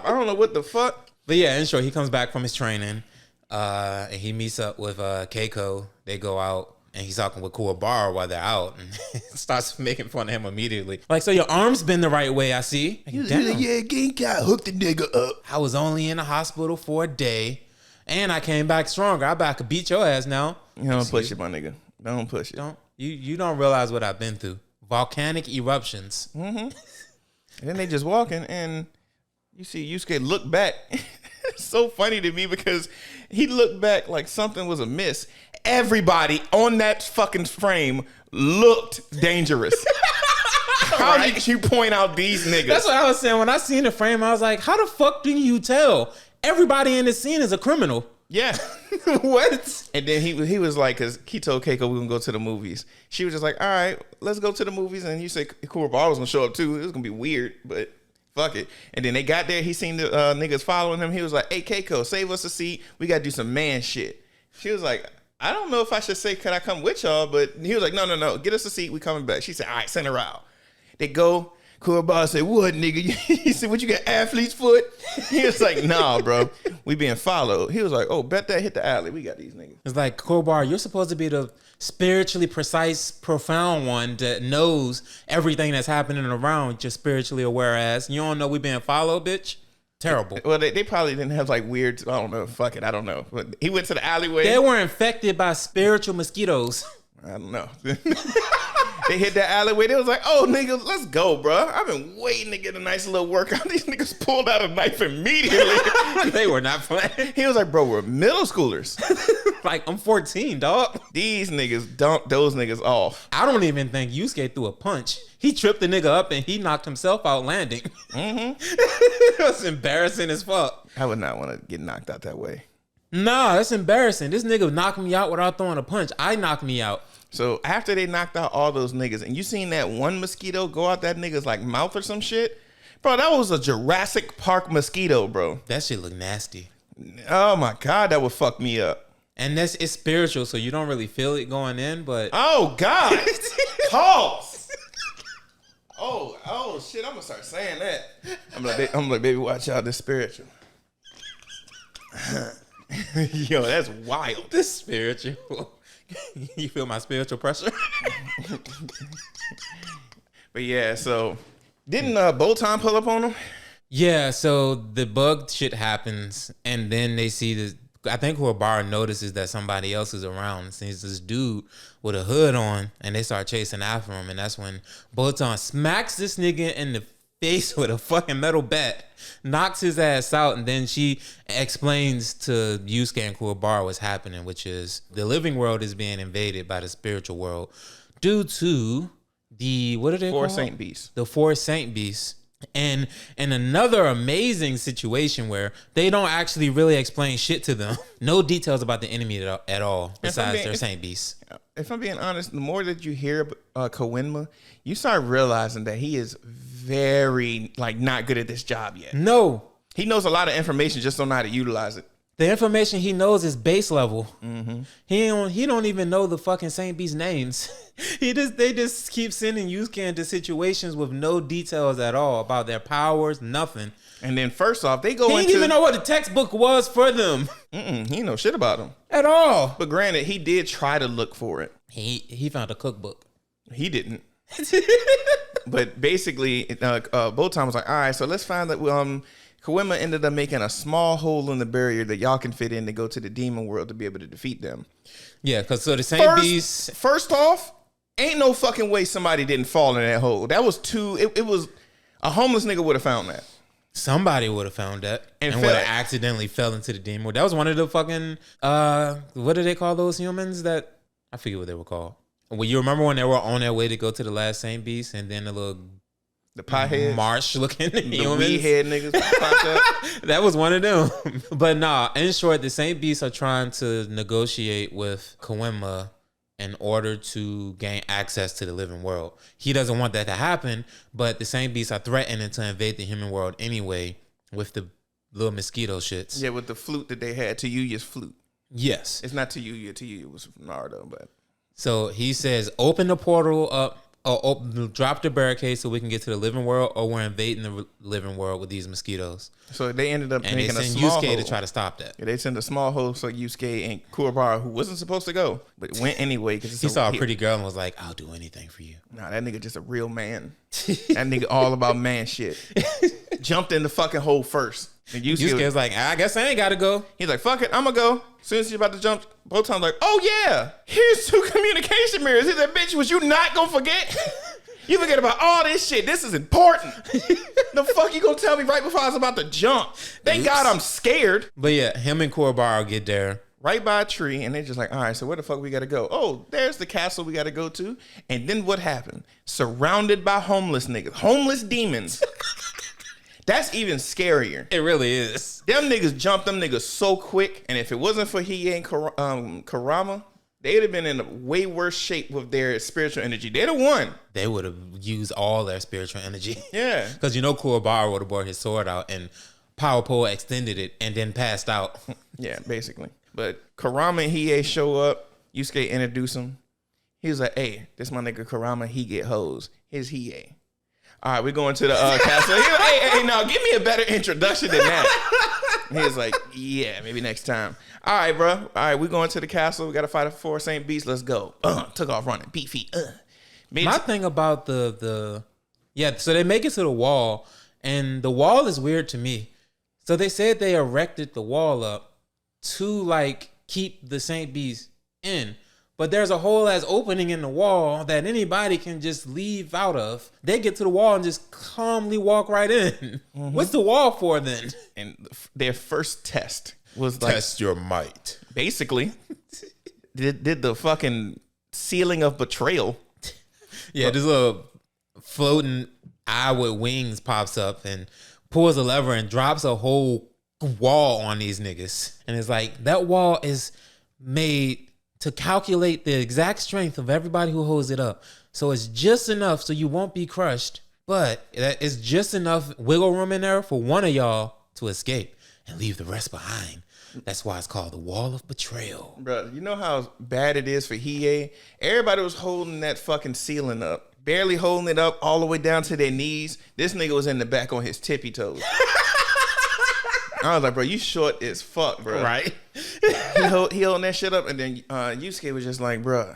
I don't know what the fuck. But yeah, in short, he comes back from his training. And he meets up with Keiko. They go out. And he's talking with Kuwabara while they're out, and starts making fun of him immediately. Like, so your arm's been the right way, I see. Like, yeah, Genkai hooked the nigga up. I was only in the hospital for a day, and I came back stronger. I could beat your ass now. You don't push it, my nigga. Don't push it. You don't realize what I've been through. Volcanic eruptions. Mm-hmm. And then they just walking, and you see Yusuke look back. It's so funny to me because he looked back like something was amiss. Everybody on that fucking frame looked dangerous. How did you point out these niggas? That's what I was saying. When I seen the frame, I was like, how the fuck do you tell? Everybody in this scene is a criminal. Yeah. What? And then he was like, because he told Keiko we gonna go to the movies. She was just like, all right, let's go to the movies. And you said Kuwabara was gonna show up too. It was gonna be weird, but fuck it. And then they got there. He seen the niggas following him. He was like, hey, Keiko, save us a seat. We got to do some man shit. She was like, I don't know if I should say, could I come with y'all? But he was like, no. Get us a seat. We coming back. She said, all right, send her out. They go. Kuwabara said, what, nigga? He said, what, you got athlete's foot? He was like, nah, bro. We being followed. He was like, oh, bet that hit the alley. We got these niggas. It's like, Kuwabara, you're supposed to be the spiritually precise, profound one that knows everything that's happening around your spiritually aware ass. You don't know we being followed, bitch? Terrible. Well, they probably didn't have like weird, I don't know, fuck it, I don't know. But he went to the alleyway. They were infected by spiritual mosquitoes. I don't know. They hit that alleyway. They was like, oh, niggas, let's go, bro. I've been waiting to get a nice little workout. These niggas pulled out a knife immediately. They were not playing. He was like, bro, we're middle schoolers. Like, I'm 14, dog. These niggas dumped those niggas off. I don't even think Yusuke threw a punch. He tripped the nigga up and he knocked himself out landing. Mm-hmm. It was embarrassing as fuck. I would not want to get knocked out that way. Nah, that's embarrassing. This nigga knocked me out without throwing a punch. I knocked me out. So after they knocked out all those niggas, and you seen that one mosquito go out that nigga's like mouth or some shit, bro, that was a Jurassic Park mosquito, bro. That shit look nasty. Oh my God, that would fuck me up. And it's spiritual, so you don't really feel it going in, but oh God, pause. Oh shit, I'm gonna start saying that. I'm like, baby, watch out, this spiritual. Yo, that's wild. This spiritual. You feel my spiritual pressure? But yeah, so didn't Botan pull up on him? Yeah, so the bug shit happens, and then they see this. I think Kuwabara notices that somebody else is around and sees this dude with a hood on, and they start chasing after him. And that's when Botan smacks this nigga in the face with a fucking metal bat, knocks his ass out, and then she explains to Yusuke and Kuwabara what's happening, which is the living world is being invaded by the spiritual world due to the, what are they called? Saint Beasts. The 4 Saint Beasts. And another amazing situation where they don't actually really explain shit to them. No details about the enemy at all besides their Saint Beast. If I'm being honest, the more that you hear Koenma, you start realizing that he is very like not good at this job yet. No. He knows a lot of information, just don't know how to utilize it. The information he knows is base level. Mm-hmm. He don't even know the fucking Saint Beast names. They just keep sending Yusuke into situations with no details at all about their powers, nothing. And then first off, they go He didn't even know what the textbook was for them. He didn't know shit about them at all. But granted, he did try to look for it. He found a cookbook. He didn't. But basically, Botan was like, all right, so let's find that Koenma ended up making a small hole in the barrier that y'all can fit in to go to the demon world to be able to defeat them. Yeah, because so the Saint Beast. First off, ain't no fucking way somebody didn't fall in that hole. That was it was a homeless nigga would have found that. Somebody would have found that and would have accidentally fell into the demon world. That was one of the fucking what do they call those humans that I forget what they were called. Well, you remember when they were on their way to go to the last Saint Beast and then the piehead, marsh looking the humans. weed head niggas popped up. That was one of them. But nah, in short, the Saint Beasts are trying to negotiate with Koenma in order to gain access to the living world. He doesn't want that to happen, but the Saint Beasts are threatening to invade the human world anyway with the little mosquito shits. Yeah, with the flute that they had, Teyuya's flute. Yes. It's not Teyuya. Teyuya was from Naruto, but. So he says, open the portal up, or drop the barricade so we can get to the living world, or we're invading the living world with these mosquitoes. So they ended up making a small Yusuke hole to try to stop that. Yeah, they sent a small hole so Yusuke and Kuwabara, who wasn't supposed to go, but went anyway. Because he saw a pretty girl and was like, I'll do anything for you. Nah, that nigga just a real man. That nigga all about man shit. Jumped in the fucking hole first. And Yusuke was like, I guess I ain't got to go. He's like, fuck it, I'm going to go. As soon as he's about to jump, Botan's like, oh yeah, here's 2 communication mirrors. He's like, bitch, was you not going to forget? You forget about all this shit. This is important. The fuck you gonna tell me right before I was about to jump? Thank God I'm scared. But yeah, him and Kuwabara get there. Right by a tree, and they're just like, all right, so where the fuck we gotta go? Oh, there's the castle we gotta go to. And then what happened? Surrounded by homeless niggas. Homeless demons. That's even scarier. It really is. Them niggas jumped them niggas so quick, and if it wasn't for Hiei and Kurama, they'd have been in a way worse shape with their spiritual energy. They'd have won. They would have used all their spiritual energy. Yeah. Because Kuwabara would have brought his sword out and Power Pole extended it and then passed out. Yeah, basically. But Kurama and Hiei show up. Yusuke introduce him. He was like, hey, this my nigga Kurama. He get hoes. Here's Hiei. All right, we're going to the castle. He was, hey, now give me a better introduction than that. He was like, yeah, maybe next time. All right, bro. All right, we're going to the castle. We got to fight a 4 Saint Beast. Let's go. Took off running. Beat feet. My thing about so they make it to the wall, and the wall is weird to me. So they said they erected the wall up to like keep the Saint Beast in. But there's a whole ass opening in the wall that anybody can just leave out of. They get to the wall and just calmly walk right in. Mm-hmm. What's the wall for then? And their first test was like, test your might. Basically, did the fucking ceiling of betrayal. Yeah, this little floating eye with wings pops up and pulls a lever and drops a whole wall on these niggas. And it's like, that wall is made to calculate the exact strength of everybody who holds it up. So it's just enough so you won't be crushed, but it's just enough wiggle room in there for one of y'all to escape and leave the rest behind. That's why it's called the Wall of Betrayal. Bro, you know how bad it is for Hiei? Everybody was holding that fucking ceiling up, barely holding it up all the way down to their knees. This nigga was in the back on his tippy toes. I was like, bro, you short as fuck, bro. Right? He holding that shit up, and then Yusuke was just like, bro,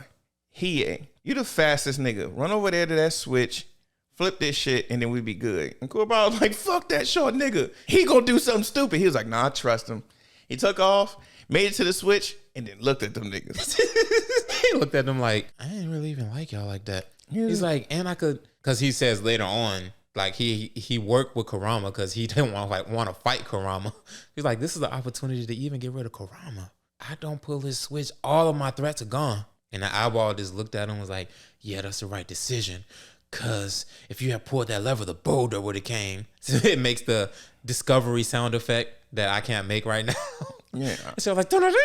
Hiei, you the fastest nigga. Run over there to that switch, flip this shit, and then we be good. And Kuwabara was like, fuck that short nigga. He gonna do something stupid. He was like, nah, I trust him. He took off, made it to the switch, and then looked at them niggas. He looked at them like, I didn't really even like y'all like that. He's like, and I could, because he says later on, like he worked with Kurama because he didn't want to fight Kurama. He's like, this is the opportunity to even get rid of Kurama. I don't pull this switch, all of my threats are gone. And the eyeball just looked at him and was like, yeah, that's the right decision. Cause if you had pulled that lever, the boulder would have came. So it makes the Discovery sound effect that I can't make right now. Yeah. So I was like, dun-dun-dun.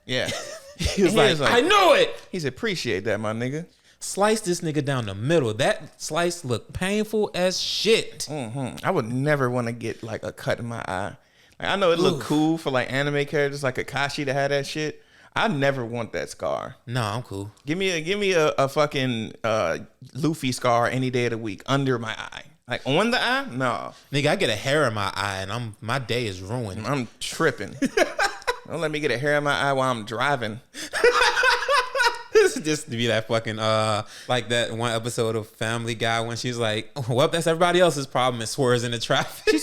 Yeah. He was like, I knew it. He said, appreciate that, my nigga. Slice this nigga down the middle. That slice looked painful as shit. I would never want to get like a cut in my eye. Like, I know it looked cool for like anime characters like Kakashi to have that shit. I never want that scar. No, I'm cool. Give me a fucking Luffy scar any day of the week under my eye. Like on the eye? No. Nigga, I get a hair in my eye and my day is ruined. I'm tripping. Don't let me get a hair in my eye while I'm driving. This is just to be that fucking like that one episode of Family Guy when she's like, well, that's everybody else's problem and swerves into traffic. She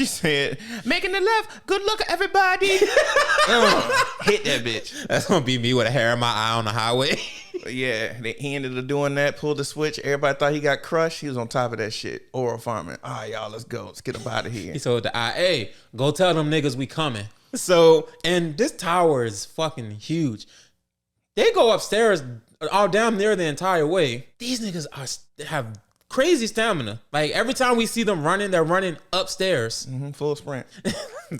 said, making the left. Good luck, everybody. Hit that bitch. That's gonna be me with a hair in my eye on the highway. Yeah, he ended up doing that, pulled the switch. Everybody thought he got crushed. He was on top of that shit. Oral farming. All right, y'all, let's go. Let's get him out of here. He told the eye, hey, go tell them niggas we coming. So, and this tower is fucking huge. They go upstairs all damn near the entire way. These niggas have crazy stamina. Like every time we see them running, they're running upstairs. Full sprint.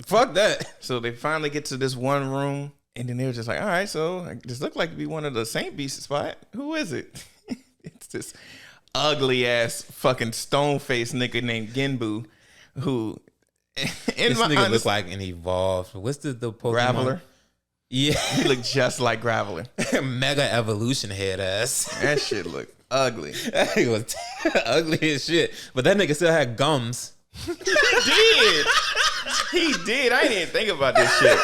Fuck that. So they finally get to this one room, and then they were just like, all right, so this looked like to be one of the Saint Beast spot. Who is it? It's this ugly ass fucking stone face nigga named Genbu, who this nigga looks like an evolved. What's the Pokemon? Graveler. Yeah. He looked just like Graveler. Mega evolution head ass. That shit looked ugly. That nigga was ugly as shit. But that nigga still had gums. He did. He did. I didn't even think about this shit.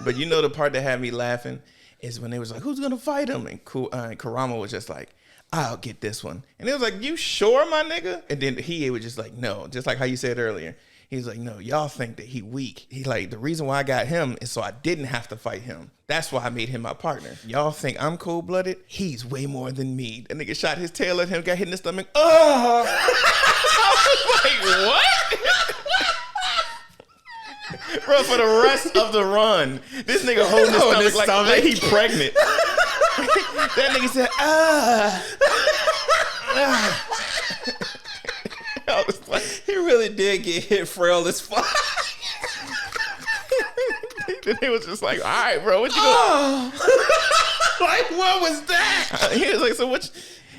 But you know the part that had me laughing is when they was like, who's going to fight him? And Kurama was just like, I'll get this one. And it was like, you sure, my nigga? And then he was just like, no. Just like how you said earlier. He's like, no, y'all think that he weak. He like, the reason why I got him is so I didn't have to fight him. That's why I made him my partner. Y'all think I'm cold-blooded? He's way more than me. That nigga shot his tail at him, got hit in the stomach. I was like, what? Bro, for the rest of the run, this nigga holding his stomach like he pregnant. That nigga said, I was like, he really did get hit frail as fuck. Then he was just like, all right, bro, what you doing? Like, what was that? He was like, so what?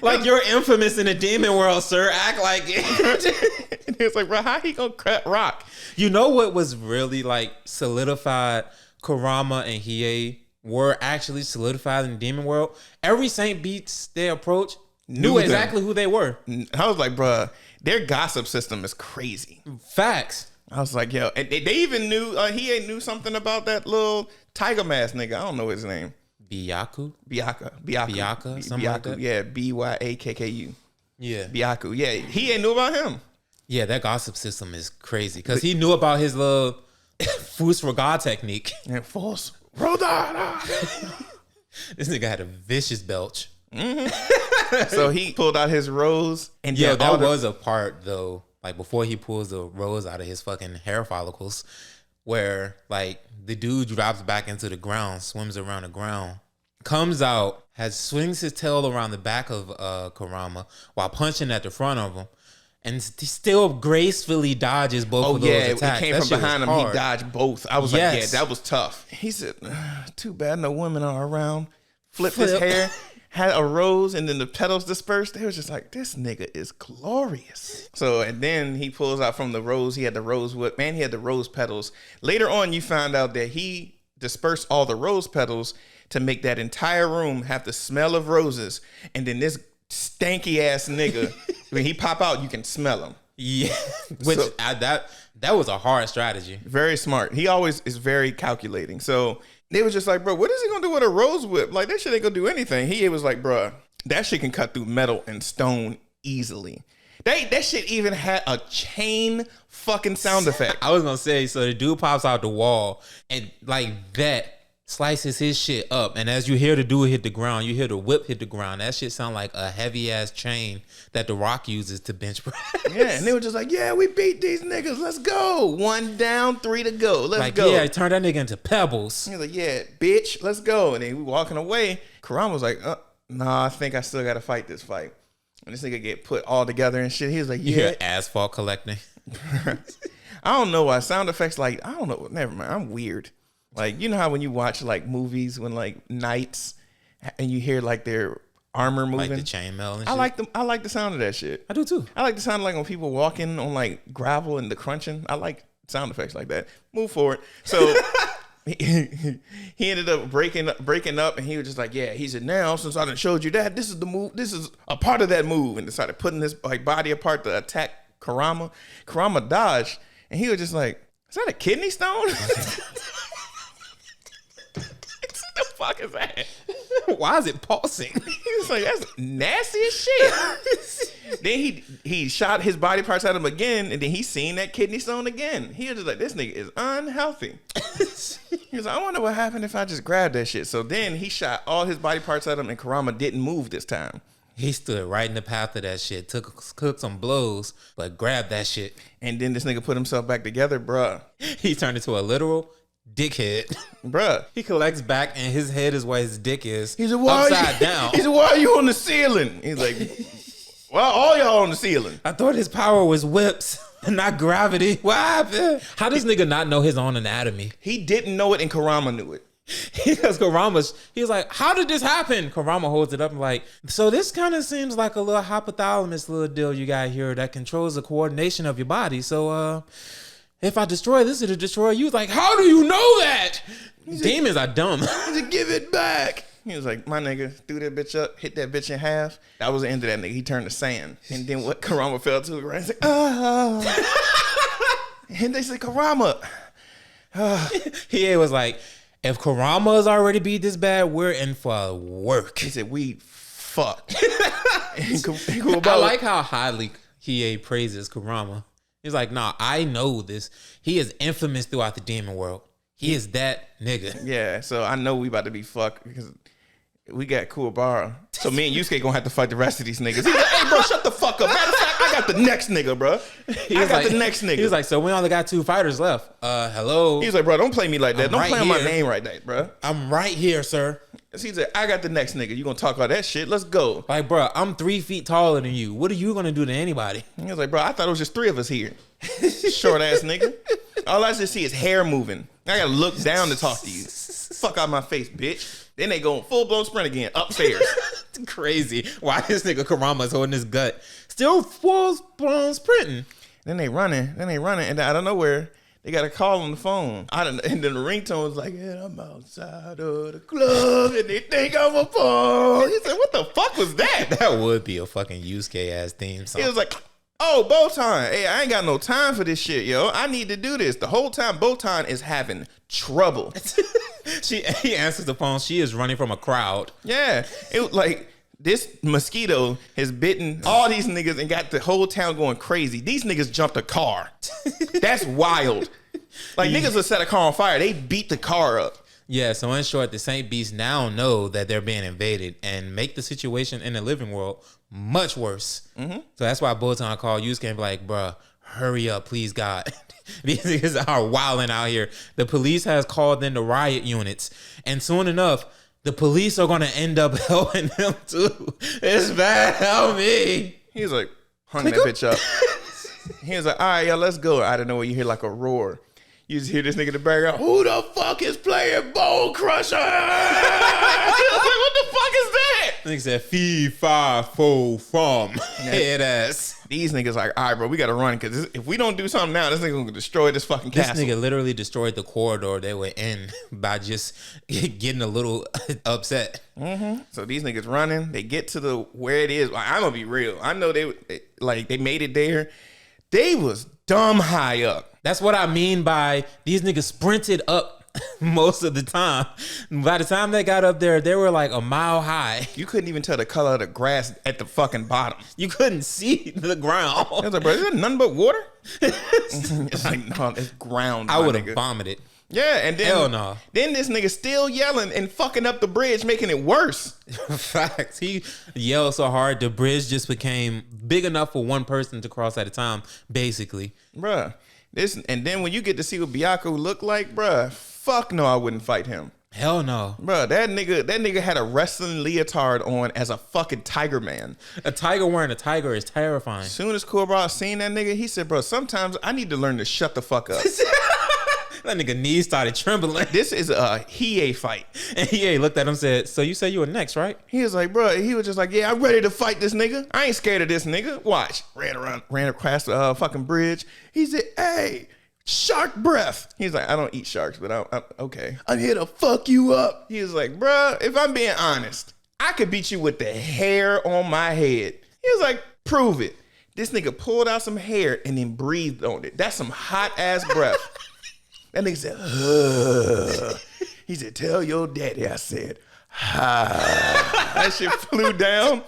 Like, you're infamous in the demon world, sir. Act like it. And he was like, bro, how he gonna cut rock? You know what was really like solidified? Kurama and Hiei were actually solidified in the demon world. Every Saint Beats they approach knew exactly who they were. I was like, bro, their gossip system is crazy. Facts. I was like, yo, and they even knew Hiei knew something about that little tiger mask nigga. I don't know his name. Byaku? Byaku. Something like that? Yeah, Byakku. Yeah. Byaku. Yeah, he ain't knew about him. Yeah, that gossip system is crazy because he knew about his little Fus for God technique. And false. Rodada. This nigga had a vicious belch. So he pulled out his rose. And yeah, that was a part though, like before he pulls the rose out of his fucking hair follicles, where like the dude drops back into the ground, swims around the ground, comes out, swings his tail around the back of Kurama while punching at the front of him. And he still gracefully dodges both of those attacks. It came from behind him. He dodged both. I was like, yeah, that was tough. He said, too bad no women are around. Flipped his hair, had a rose, and then the petals dispersed. They was just like, this nigga is glorious. So, and then he pulls out from the rose. He had the rose whip. Man, he had the rose petals. Later on, you found out that he dispersed all the rose petals to make that entire room have the smell of roses. And then this stanky ass nigga, when he pop out, you can smell him. Yeah, which so, that was a hard strategy. Very smart. He always is very calculating. So they was just like, bro, what is he gonna do with a rose whip? Like that shit ain't gonna do anything. He was like, bro, that shit can cut through metal and stone easily. That shit even had a chain fucking sound effect. I was gonna say, so the dude pops out the wall and like that slices his shit up, and as you hear the dude hit the ground, you hear the whip hit the ground. That shit sound like a heavy ass chain that The Rock uses to bench press. Yeah, and they were just like, yeah, we beat these niggas. Let's go. 1 down, 3 to go. Let's go. Yeah, turn that nigga into pebbles. He was like, yeah, bitch, let's go. And then we walking away. Kurama was like, nah, I think I still got to fight this fight. And this nigga get put all together and shit. He was like, You yeah. hear asphalt collecting. I don't know why sound effects like, I don't know. Never mind. I'm weird. Like, you know how when you watch like movies when like knights and you hear like their armor moving. Like the chainmail and shit. I like the sound of that shit. I do too. I like the sound of like when people walking on like gravel and the crunching. I like sound effects like that. Move forward. So he ended up breaking up, and he was just like, yeah. He said, now since I done showed you that, this is the move. This is a part of that move, and decided putting his like body apart to attack Kurama. Kurama dodged, and he was just like, is that a kidney stone? What the fuck is that? Why is it pulsing? He was like, that's nasty as shit. Then he shot his body parts at him again, and then he seen that kidney stone again. He was just like, this nigga is unhealthy. He was like, I wonder what happened if I just grabbed that shit. So then he shot all his body parts at him, and Kurama didn't move this time. He stood right in the path of that shit, cooked some blows, but grabbed that shit. And then this nigga put himself back together, bruh. He turned into a literal dickhead. Bruh. He collects back, and his head is where his dick is. He's like, why upside down. He said, why are you on the ceiling? He's like, well, all y'all on the ceiling. I thought his power was whips and not gravity. What happened? How does nigga not know his own anatomy? He didn't know it, and Kurama knew it. Because he's like, how did this happen? Kurama holds it up and like, so this kind of seems like a little hypothalamus little deal you got here that controls the coordination of your body. So if I destroy this, it'll destroy you. Like, how do you know that? Demons are dumb. He said, give it back. He was like, my nigga, threw that bitch up, hit that bitch in half. That was the end of that nigga. He turned to sand. And then what Kurama fell to, right? He's like, and they said, Kurama. He was like, if Kurama's already beat this bad, we're in for work. He said, we fucked. I like how highly Hiei praises Kurama. He's like, nah, I know this. He is infamous throughout the demon world. He is that nigga. Yeah, so I know we about to be fucked because we got Kuwabara. So me and Yusuke gonna have to fight the rest of these niggas. He's like, hey, bro, shut the fuck up. Matter of fact, I got the next nigga, bro. I got the next nigga. He was like, so we only got 2 fighters left. Hello? He was like, bro, don't play me like that. Don't right play on my here. name right there, bro. I'm right here, sir. He said, I got the next nigga. You gonna talk all that shit? Let's go. Like, bro, I'm 3 feet taller than you. What are you gonna do to anybody? He was like, bro, I thought it was just 3 of us here. Short ass nigga. All I just see is hair moving. I gotta look down to talk to you. Fuck out my face, bitch. Then they go full blown sprint again upstairs. Crazy. Why this nigga Kurama's holding his gut? Still full blown sprinting. Then they running, and then out of nowhere, they got a call on the phone. And then the ringtone was like, yeah, I'm outside of the club, and they think I'm a phone. He said, what the fuck was that? That would be a fucking Yusuke ass theme song. He was like, oh, Botan. Hey, I ain't got no time for this shit, yo. I need to do this. The whole time, Botan is having trouble. He answers the phone. She is running from a crowd. Yeah. It was like, this mosquito has bitten all these niggas and got the whole town going crazy. These niggas jumped a car. That's wild. Like, niggas would set a car on fire. They beat the car up. Yeah, so in short, the Saint Beasts now know that they're being invaded and make the situation in the living world much worse. Mm-hmm. So that's why Botan called Yusuke and be like, bruh, hurry up, please, God. These niggas are wilding out here. The police has called in the riot units. And soon enough, the police are going to end up helping them too. It's bad. Help me. He was like, hung that bitch up. He was like, all right, y'all, let's go. I don't know when you hear like a roar. You just hear this nigga in the background, who the fuck is playing Bone Crusher? I was like, what the fuck is that? Nigga said, fee, fi, fo, fum. Head ass. These niggas like, all right, bro, we got to run because if we don't do something now, this nigga going to destroy this fucking castle. This nigga literally destroyed the corridor they were in by just getting a little upset. Mm-hmm. So these niggas running. They get to the where it is. Like, I'm going to be real. I know they made it there. They was dumb high up. That's what I mean by these niggas sprinted up most of the time. By the time they got up there, they were like a mile high. You couldn't even tell the color of the grass at the fucking bottom. You couldn't see the ground. I was like, bro, is that nothing but water? It's like, no, it's ground. I would have vomited. Yeah, and then hell no. Then this nigga still yelling and fucking up the bridge, making it worse. Facts. He yelled so hard, the bridge just became big enough for one person to cross at a time, basically. Bruh. And then when you get to see what Byaku look like, bruh, fuck no, I wouldn't fight him. Hell no. Bro, that nigga had a wrestling leotard on as a fucking tiger man. A tiger wearing a tiger is terrifying. As soon as Cobra seen that nigga, he said, bro, sometimes I need to learn to shut the fuck up. That nigga knees started trembling. This is a Hiei fight. And Hiei looked at him and said, so you say you were next, right? He was like, bro, he was just like, yeah, I'm ready to fight this nigga. I ain't scared of this nigga. Watch. Ran across the fucking bridge. He said, hey, shark breath. He's like, I don't eat sharks, but I'm okay. I'm here to fuck you up. He was like, bro, if I'm being honest, I could beat you with the hair on my head. He was like, prove it. This nigga pulled out some hair and then breathed on it. That's some hot ass breath. That nigga said, ugh. He said, tell your daddy I said, ha. That shit flew down.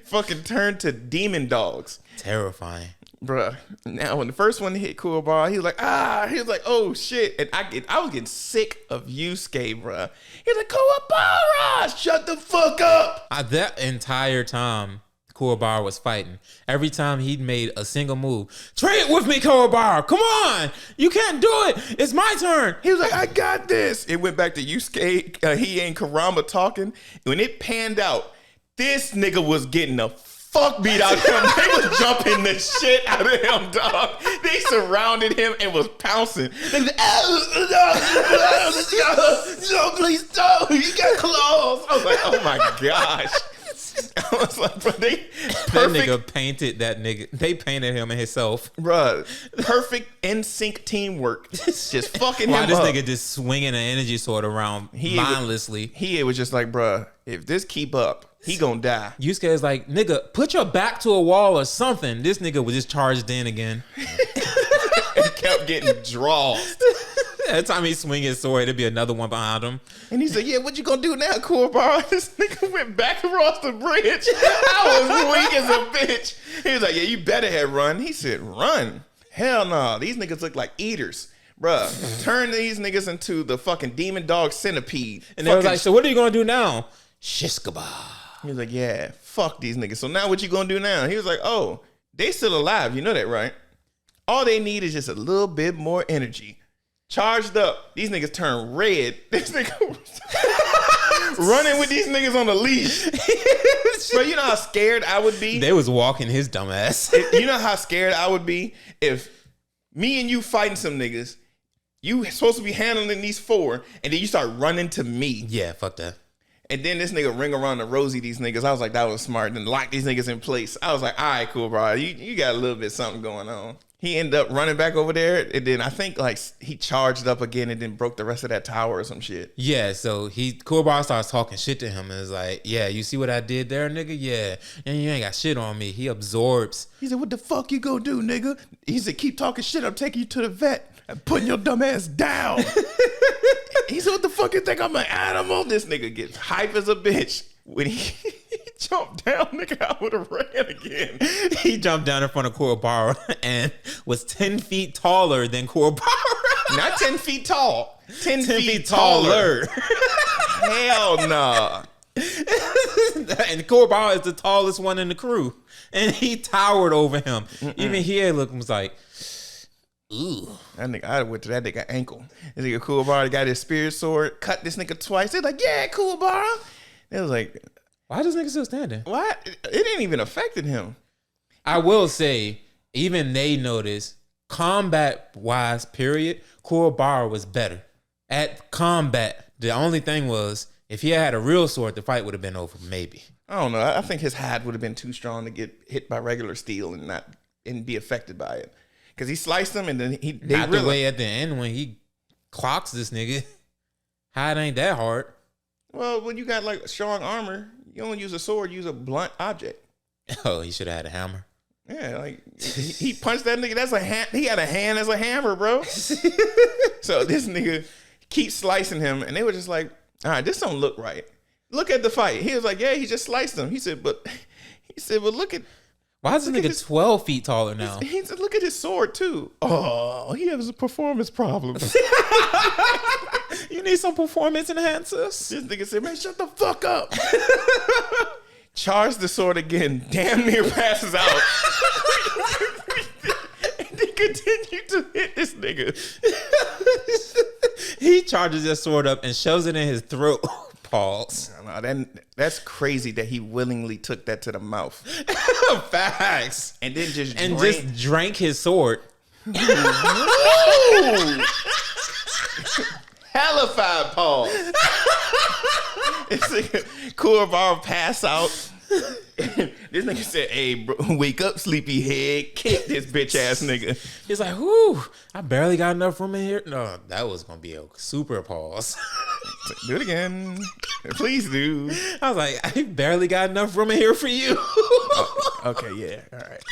Fucking turned to demon dogs. Terrifying. Bruh. Now, when the first one hit Kuwabara, he was like, ah. He was like, oh, shit. And I was getting sick of Yusuke, bruh. He was like, Kuwabara, shut the fuck up. That entire time, Kuwabara was fighting. Every time he'd made a single move, trade with me, Kuwabara. Come on. You can't do it. It's my turn. He was like, I got this. It went back to Yusuke, he and Kurama talking. When it panned out, this nigga was getting a fuck beat out of him. They was jumping the shit out of him, dog. They surrounded him and was pouncing. They was like, no, please don't. You got claws. I was like, oh my gosh. I was like, bro, they perfect. That nigga painted that nigga. They painted him and himself. Bruh, perfect NSYNC teamwork. Just fucking him Why this up. nigga just swinging an energy sword around mindlessly. He was just like, bruh, if this keep up, he gonna die. Yusuke is like, nigga, put your back to a wall or something. This nigga was just charged in again. And kept getting draws. Every time he swing his sword, it'd be another one behind him. And he said, yeah, what you gonna do now, Kuwabara? This nigga went back across the bridge. I was weak as a bitch. He was like, yeah, you better have run. He said, run? Hell no. These niggas look like eaters. Bruh, turn these niggas into the fucking demon dog centipede. And they was like, so what are you gonna do now? Shiskaba. He was like, yeah, fuck these niggas. So now what you gonna do now? He was like, oh, they still alive. You know that, right? All they need is just a little bit more energy. Charged up. These niggas turn red. This nigga running with these niggas on a leash. Bro, you know how scared I would be? They was walking his dumb ass. You know how scared I would be if me and you fighting some niggas, you supposed to be handling these four, and then you start running to me. Yeah, fuck that. And then this nigga ring around the Rosie these niggas. I was like, that was smart. Then lock these niggas in place. I was like, all right, cool, bro. You got a little bit something going on. He ended up running back over there, and then I think like he charged up again and then broke the rest of that tower or some shit. Yeah, so Kuwabara starts talking shit to him and is like, yeah, you see what I did there, nigga? Yeah. And you ain't got shit on me. He absorbs. He said, what the fuck you gonna do, nigga? He said, keep talking shit. I'm taking you to the vet and putting your dumb ass down. He said, what the fuck you think I'm an animal? This nigga gets hype as a bitch. When he jumped down, nigga, I would have ran again. He jumped down in front of Kuwabara and was 10 feet taller than Kuwabara. Not 10 feet tall. 10 feet taller. Hell nah. And Kuwabara is the tallest one in the crew. And he towered over him. Even here, look, was like, ooh. That nigga, I went to that nigga ankle. This nigga Kuwabara got his spirit sword, cut this nigga twice. They're like, yeah, Kuwabara. It was like, why is this nigga still standing? What? It didn't even affected him. I will say, even they noticed, combat-wise, period, Kuwabara was better. At combat, the only thing was, if he had a real sword, the fight would have been over, maybe. I don't know. I think his hide would have been too strong to get hit by regular steel and be affected by it. Because he sliced him and then Not the way at the end when he clocks this nigga. Hide ain't that hard. Well, when you got like strong armor, you don't use a sword, use a blunt object. Oh, he should have had a hammer. Yeah, like he punched that nigga. That's a hand. He had a hand as a hammer, bro. So this nigga keeps slicing him, and they were just like, "All right, this don't look right. Look at the fight." He was like, "Yeah, he just sliced him." He said, "But look at." Why is this nigga 12 feet taller now? He said, "Look at his sword too." Oh, he has a performance problem. You need some performance enhancers. This nigga said, "Man, shut the fuck up." Charged the sword again. Damn near passes out. And they continue to hit this nigga. He charges his sword up and shoves it in his throat. Pause. No, that's crazy that he willingly took that to the mouth. Facts. And then just drank his sword. Hellified pause. It's like Kuwabara pass out. This nigga said, "Hey, bro, wake up, sleepyhead. Kick this bitch ass nigga." He's like, whoo, I barely got enough room in here. No, that was going to be a super pause. Do it again. Please do. I was like, I barely got enough room in here for you. Okay, yeah. All right.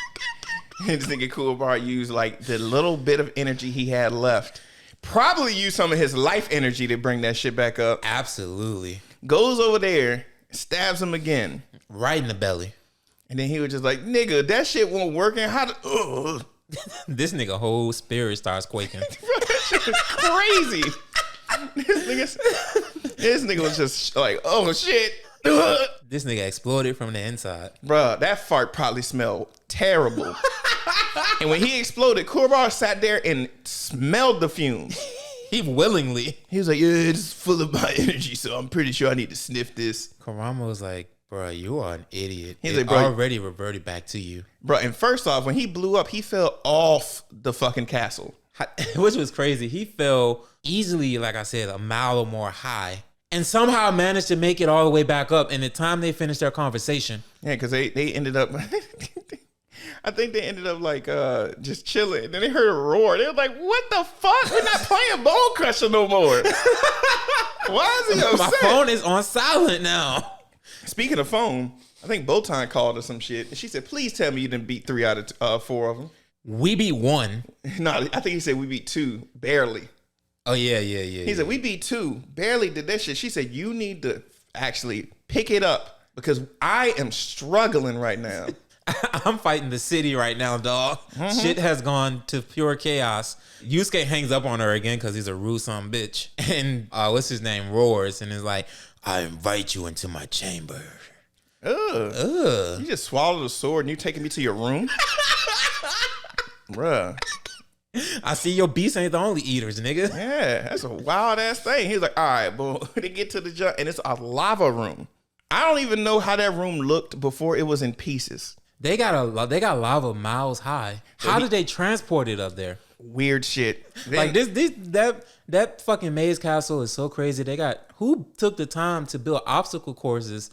And this nigga Kuwabara used like the little bit of energy he had left. Probably used some of his life energy to bring that shit back up. Absolutely. Goes over there, stabs him again. Right in the belly. And then he was just like, nigga, that shit won't work. And how to... This nigga whole spirit starts quaking. Bro, that shit is crazy. This nigga was just like, oh, shit. This nigga exploded from the inside. Bro, that fart probably smelled terrible. And when he exploded, Kuwabara sat there and smelled the fumes. He willingly. He was like, yeah, it's full of my energy, so I'm pretty sure I need to sniff this. Karama was like, bro, you are an idiot. He's it like, bro, already reverted back to you. Bro, and first off, when he blew up, he fell off the fucking castle. Which was crazy. He fell easily, like I said, a mile or more high. And somehow managed to make it all the way back up. And the time they finished their conversation. Yeah, because they ended up... I think they ended up like just chilling. And then they heard a roar. They were like, what the fuck? We're not playing Bone Crusher no more. Why is he upset? My phone is on silent now. Speaking of phone, I think Botan called her some shit. And she said, please tell me you didn't beat 3 out of 4 of them. We beat 1. No, I think he said we beat 2. Barely. Oh, yeah. He said, we beat 2. Barely did that shit. She said, you need to actually pick it up because I am struggling right now. I'm fighting the city right now, dog. Mm-hmm. Shit has gone to pure chaos. Yusuke hangs up on her again because he's a rude son bitch. And what's his name? Roars and is like, I invite you into my chamber. Ugh. You just swallowed a sword and you taking me to your room? Bruh. I see your beasts ain't the only eaters, nigga. Yeah, that's a wild ass thing. He's like, all right, but they get to the jump and it's a lava room. I don't even know how that room looked before it was in pieces. They got lava miles high. How did they transport it up there? Weird shit. Like that fucking maze castle is so crazy. Who took the time to build obstacle courses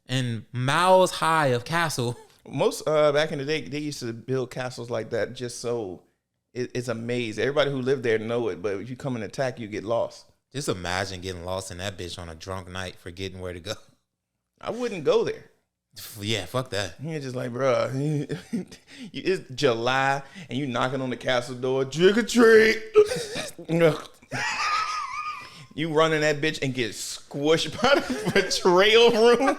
and miles high of castle? Most back in the day, they used to build castles like that just so it's a maze. Everybody who lived there know it, but if you come and attack, you get lost. Just imagine getting lost in that bitch on a drunk night, forgetting where to go. I wouldn't go there. Yeah, fuck that. You're just like, bro, it's July and you knocking on the castle door, trick or treat. You running that bitch and get squished by the betrayal room.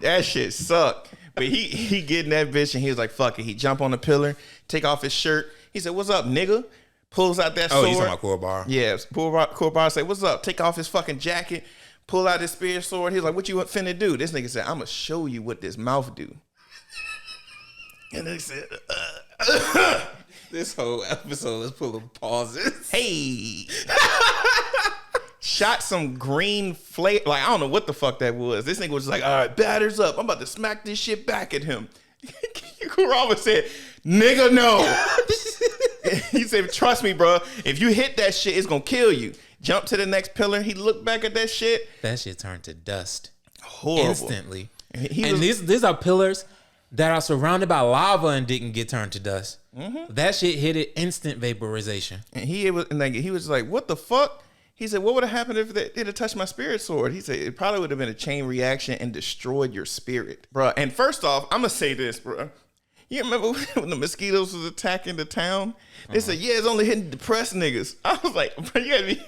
That shit sucked. But he get in that bitch and he was like, fuck it. He jump on the pillar, take off his shirt. He said, what's up, nigga? Pulls out that sword. Oh, you talking about Kuwabara? Yeah, Kuwabara said, what's up? Take off his fucking jacket. Pull out his spear sword. He was like, what you finna do? This nigga said, I'm going to show you what this mouth do. And they said, This whole episode is full of pauses. Hey. Shot some green flame. Like, I don't know what the fuck that was. This nigga was just like, all right, batters up. I'm about to smack this shit back at him. Kurama said, nigga, no. He said, trust me, bro. If you hit that shit, it's going to kill you. Jump to the next pillar. He looked back at that shit. That shit turned to dust. Horrible. Instantly. These are pillars that are surrounded by lava and didn't get turned to dust. Mm-hmm. That shit hit it instant vaporization. And he was like, what the fuck? He said, what would have happened if it had touched my spirit sword? He said, it probably would have been a chain reaction and destroyed your spirit. Bro, and first off, I'm going to say this, bro. You remember when the mosquitoes was attacking the town? They said, yeah, it's only hitting depressed niggas. I was like, bro, you gotta be,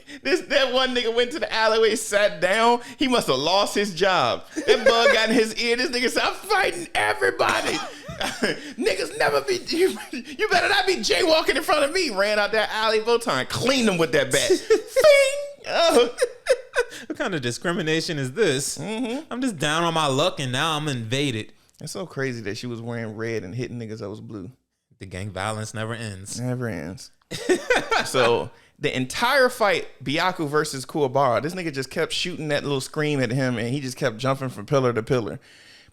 that one nigga went to the alleyway, sat down. He must have lost his job. That bug got in his ear. This nigga said, I'm fighting everybody. Niggas never be, you better not be jaywalking in front of me. Ran out that alley, Votan, cleaned him with that bat. Fing! What kind of discrimination is this? Mm-hmm. I'm just down on my luck and now I'm invaded. It's so crazy that she was wearing red and hitting niggas that was blue. The gang violence never ends. Never ends. So The entire fight, Byaku versus Kuwabara, this nigga just kept shooting that little scream at him, and he just kept jumping from pillar to pillar.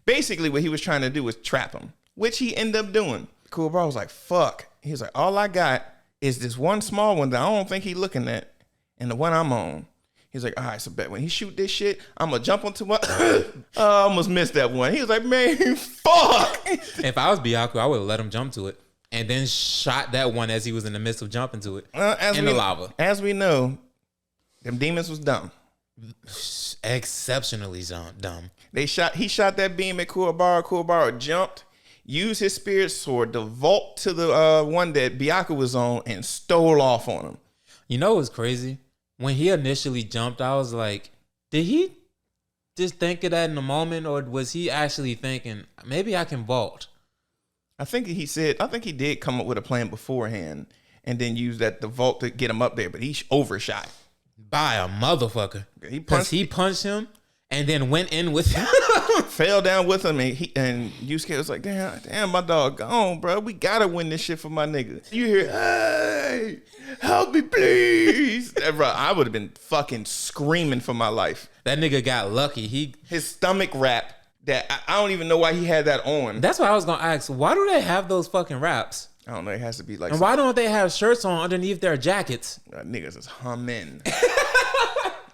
Basically, what he was trying to do was trap him, which he ended up doing. Kuwabara was like, fuck. He was like, all I got is this one small one that I don't think he looking at, and the one I'm on. He's like, all right, so bet when he shoot this shit, I'm going to jump onto my... I almost missed that one. He was like, man, fuck. If I was Byaku, I would have let him jump to it. And then shot that one as he was in the midst of jumping to it in the lava. As we know, them demons was dumb. Exceptionally dumb. He shot that beam at Kuwabara. Kuwabara jumped, used his spirit sword to vault to the one that Byaku was on and stole off on him. You know what's crazy? When he initially jumped, I was like, did he just think of that in the moment, or was he actually thinking, maybe I can vault? I think he did come up with a plan beforehand and then use the vault to get him up there, but he overshot. By a motherfucker. He punched him and then went in with him. Fell down with him, and Yusuke was like, damn, my dog gone, bro. We gotta win this shit for my nigga. You hear, hey, help me, please. Bro, I would have been fucking screaming for my life. That nigga got lucky. His stomach wrap. That I don't even know why he had that on. That's what I was gonna ask. Why do they have those fucking wraps? I don't know. It has to be like. And why don't they have shirts on underneath their jackets? Niggas is humming.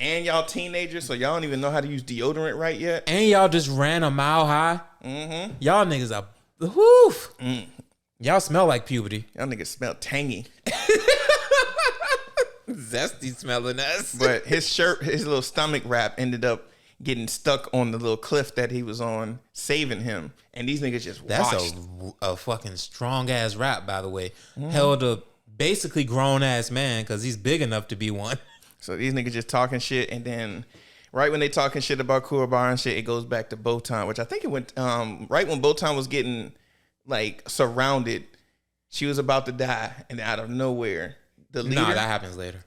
And y'all teenagers, so y'all don't even know how to use deodorant right yet. And y'all just ran a mile high. Mm-hmm. Y'all niggas are woof. Y'all smell like puberty. Y'all niggas smell tangy. Zesty smelling ass. But his little stomach wrap ended up getting stuck on the little cliff that he was on, saving him. And these niggas just That's watched. a fucking strong ass rap, by the way. Held a basically grown ass man because he's big enough to be one. So these niggas just talking shit, and then right when they talking shit about Kuwabara and shit, it goes back to Botan, which I think it went right when Botan was getting like surrounded. She was about to die, and out of nowhere, the leader. No, that happens later,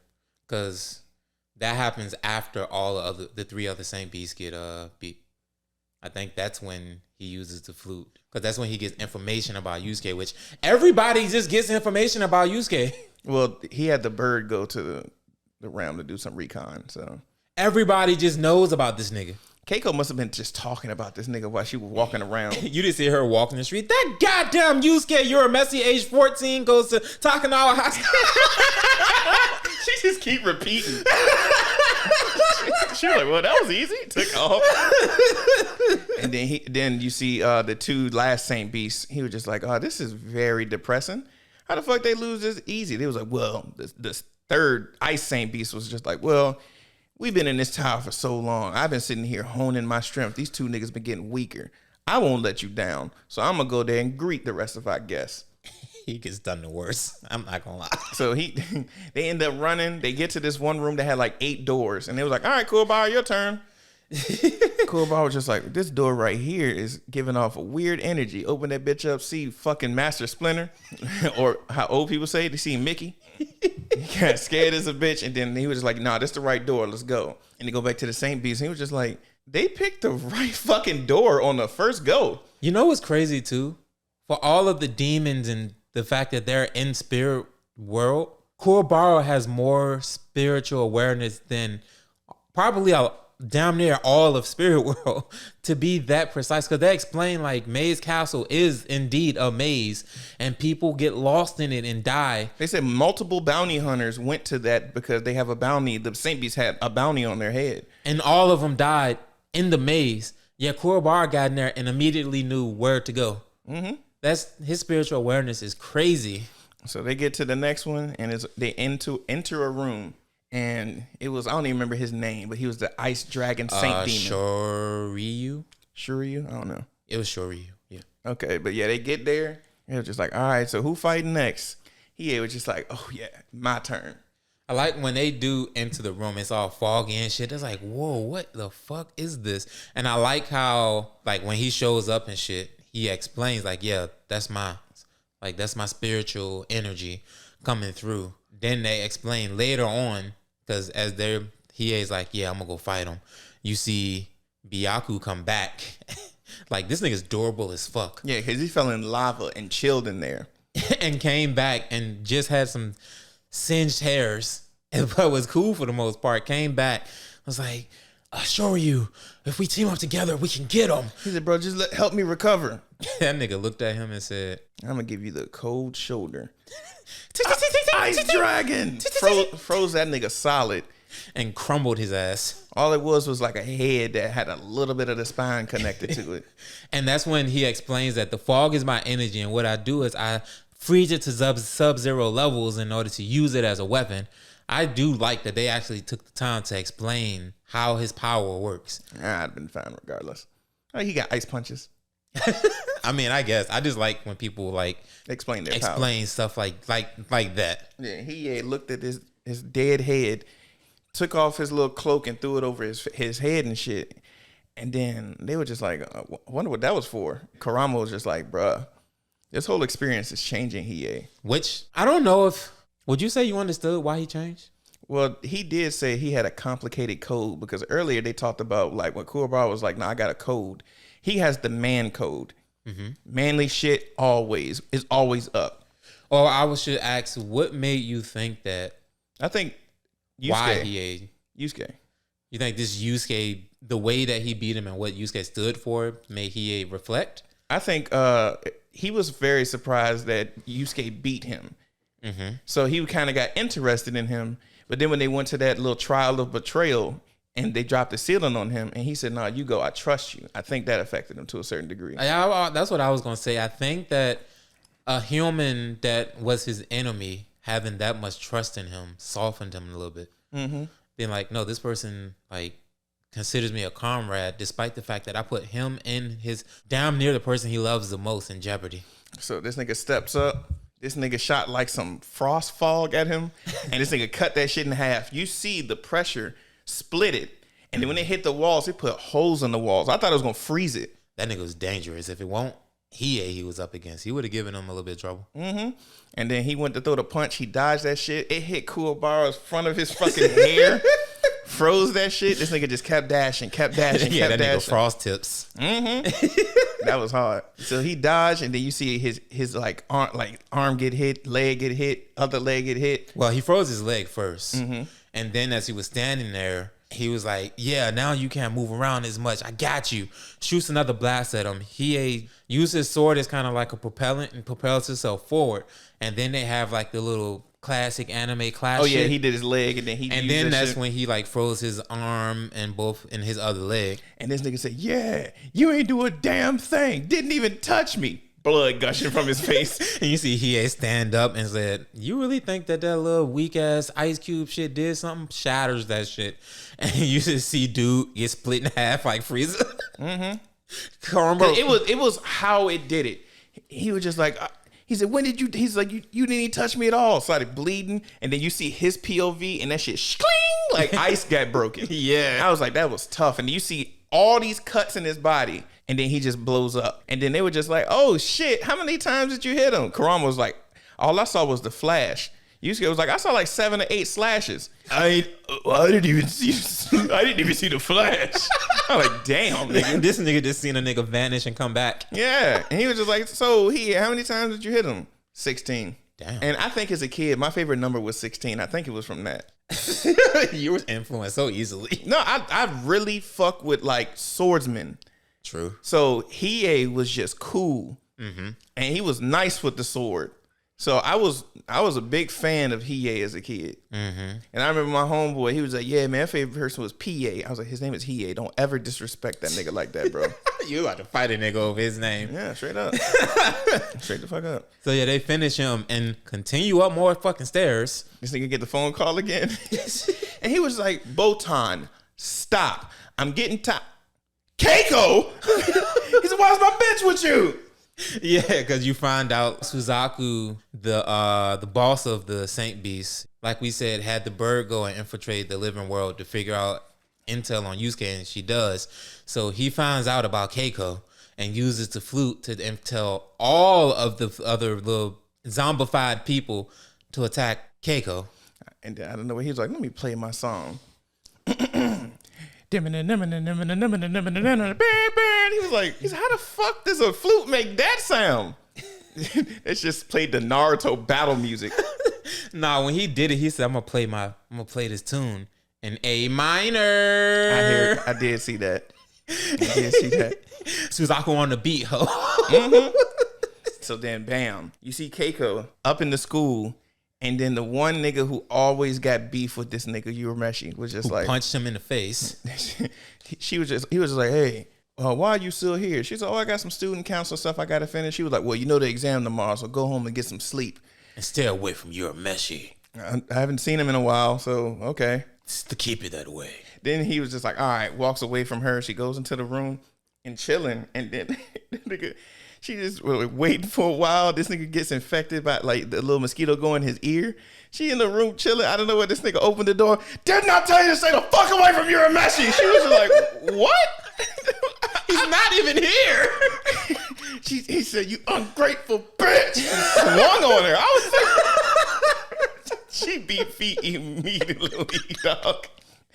because that happens after all the three other Saint Beasts get beat. I think that's when he uses the flute, because that's when he gets information about Yusuke, which everybody just gets information about Yusuke. Well, he had the bird go to the realm to do some recon, so everybody just knows about this nigga. Keiko must have been just talking about this nigga while she was walking around. You didn't see her walking the street. That goddamn Yusuke, Urameshi, age 14, goes to Takanawa High School. She just keep repeating. She was like, well, that was easy. Took off. And then you see the two last Saint Beasts. He was just like, oh, this is very depressing. How the fuck they lose this easy? They was like, well, this third Ice Saint Beast was just like, well, we've been in this tower for so long. I've been sitting here honing my strength. These two niggas been getting weaker. I won't let you down. So I'm going to go there and greet the rest of our guests. He gets done the worst. I'm not going to lie. So they end up running. They get to this one room that had like 8 doors. And they was like, all right, Kuwabara, your turn. Kuwabara was just like, this door right here is giving off a weird energy. Open that bitch up, see fucking Master Splinter. Or how old people say, they see Mickey. He got scared as a bitch, and then he was just like, nah, this the right door, let's go. And they go back to the Saint Beast, and he was just like, they picked the right fucking door on the first go. You know what's crazy too? For all of the demons and the fact that they're in spirit world, Kuwabara has more spiritual awareness than probably damn near all of spirit world to be that precise, because they explain like Maze Castle is indeed a maze and people get lost in it and die. They said multiple bounty hunters went to that because they have a bounty. The Saint Beast had a bounty on their head, and all of them died in the maze. Yeah, Kuwabara got in there and immediately knew where to go. Mm-hmm. That's his spiritual awareness is crazy. So they get to the next one, and they enter a room. And it was, I don't even remember his name, but he was the Ice Dragon Saint Demon. Shoryu? I don't know. It was Shoryu, yeah. Okay, but yeah, they get there. It was just like, all right, so who fighting next? He was just like, oh yeah, my turn. I like when they do enter the room, it's all foggy and shit. It's like, whoa, what the fuck is this? And I like how, like, when he shows up and shit, he explains, like, yeah, that's my spiritual energy coming through. Then they explain later on, because he is like, yeah, I'm gonna go fight him. You see Byaku come back. Like, this nigga's durable as fuck. Yeah, because he fell in lava and chilled in there. And came back and just had some singed hairs. but was cool for the most part. Came back, was like, "I assure you, if we team up together, we can get him." He said, bro, just help me recover. That nigga looked at him and said, I'm gonna give you the cold shoulder. Ice dragon. Froze that nigga solid. and crumbled his ass. All it was like a head that had a little bit of the spine connected to it. And that's when he explains that the fog is my energy, and what I do is I freeze it to sub-zero levels in order to use it as a weapon. I do like that they actually took the time to explain how his power works. I'd been fine regardless. Oh, he got ice punches. I mean, I guess I just like when people like Explain their power. explain stuff like that. Yeah, he looked at his dead head, took off his little cloak and threw it over his head and shit. And then they were just like, wonder what that was for. Kurama was just like, bruh, this whole experience is changing Hiei. Which I don't know if, would you say you understood why he changed? Well, he did say he had a complicated code because earlier they talked about like when Kuwabara was like, nah, I got a code. He has the man code. Mm-hmm. Manly shit always is always up. Or I should ask, what made you think that? I think Yusuke. Why Hiei? Yusuke. You think this Yusuke, the way that he beat him and what Yusuke stood for, made Hiei reflect? I think he was very surprised that Yusuke beat him. Mm-hmm. So he kind of got interested in him. But then when they went to that little trial of betrayal and they dropped the ceiling on him and he said, "No, you go. I trust you." I think that affected him to a certain degree. That's what I was going to say. I think that a human that was his enemy, having that much trust in him, softened him a little bit. Mm-hmm. Being like, no, this person like considers me a comrade, despite the fact that I put him in his damn near the person he loves the most in jeopardy. So this nigga steps up. This nigga shot like some frost fog at him, and this nigga cut that shit in half. You see the pressure split it, and then when it hit the walls, it put holes in the walls. I thought it was gonna freeze it. That nigga was dangerous. If it won't, he was up against, he would have given him a little bit of trouble. Mm-hmm. And then he went to throw the punch. He dodged that shit. It hit Kuwabara's front of his fucking hair. Froze that shit. This nigga just kept dashing, Yeah, that nigga frost tips. Mm-hmm. That was hard. So he dodged, and then you see his arm get hit, leg get hit, other leg get hit. Well, he froze his leg first, and then as he was standing there, he was like, "Yeah, now you can't move around as much. I got you." Shoots another blast at him. He used his sword as kind of like a propellant and propels himself forward. And then they have like the little classic anime clash. Oh yeah, shit. He did his leg, and then that's when he like froze his arm and both in his other leg. And this nigga said, "Yeah, you ain't do a damn thing. Didn't even touch me." Blood gushing from his face. And you see Hiei stand up and said, "You really think that little weak ass ice cube shit did something?" Shatters that shit. And you just see dude get split in half like Frieza. Mm-hmm. It was how it did it. He was just like, he said, "When did you?" He's like, "You didn't even touch me at all." Started bleeding, and then you see his POV, and that shit shling like ice got broken. Yeah, I was like, that was tough. And you see all these cuts in his body, and then he just blows up. And then they were just like, "Oh shit, how many times did you hit him?" Kurama was like, "All I saw was the flash." Yusuke was like, "I saw like 7 or 8 slashes." I didn't even see the flash. I'm like, damn, nigga. This nigga just seen a nigga vanish and come back. Yeah, and he was just like, "So how many times did you hit him?" 16. Damn. And I think as a kid, my favorite number was 16. I think it was from that. You were influenced so easily. No, I really fuck with like swordsmen. True. So Hiei was just cool, and he was nice with the sword. So I was a big fan of Hiei as a kid. And I remember my homeboy, he was like, "Yeah, man, my favorite person was PA." I was like, "His name is Hiei. Don't ever disrespect that nigga like that, bro." You about to fight a nigga over his name. Yeah, straight up. Straight the fuck up. So yeah, they finish him and continue up more fucking stairs. This nigga get the phone call again. And he was like, "Botan, stop. I'm getting tired." Keiko! He said, "Why's my bitch with you?" Yeah, because you find out Suzaku, the boss of the Saint Beast, like we said, had the bird go and infiltrate the living world to figure out intel on Yusuke, and she does. So he finds out about Keiko and uses the flute to tell all of the other little zombified people to attack Keiko. And I don't know what he was like, "Let me play my song." He was like, "How the fuck does a flute make that sound?" It's just played the Naruto battle music. Nah, when he did it, he said, I'm gonna play this tune in A minor. I did see that. Suzaku on the beat, ho. So then, bam, you see Keiko up in the school, and then the one nigga who always got beef with this nigga Urameshi was just like punched him in the face. he was just like, hey, why are you still here? She said, I got some student council stuff I got to finish. She was like, well, you know the exam tomorrow, so go home and get some sleep. And stay away from Urameshi. I haven't seen him in a while, so okay. Just to keep it that way. Then he was just like, all right, walks away from her. She goes into the room and chilling. And then nigga, she just waiting for a while. This nigga gets infected by like the little mosquito going in his ear. She in the room chilling. I don't know what this nigga opened the door. Did not tell you to stay the fuck away from Urameshi. She was just like, what? He's not even here. He said, you ungrateful bitch. Swung on her. I was like, she beat feet immediately, dog.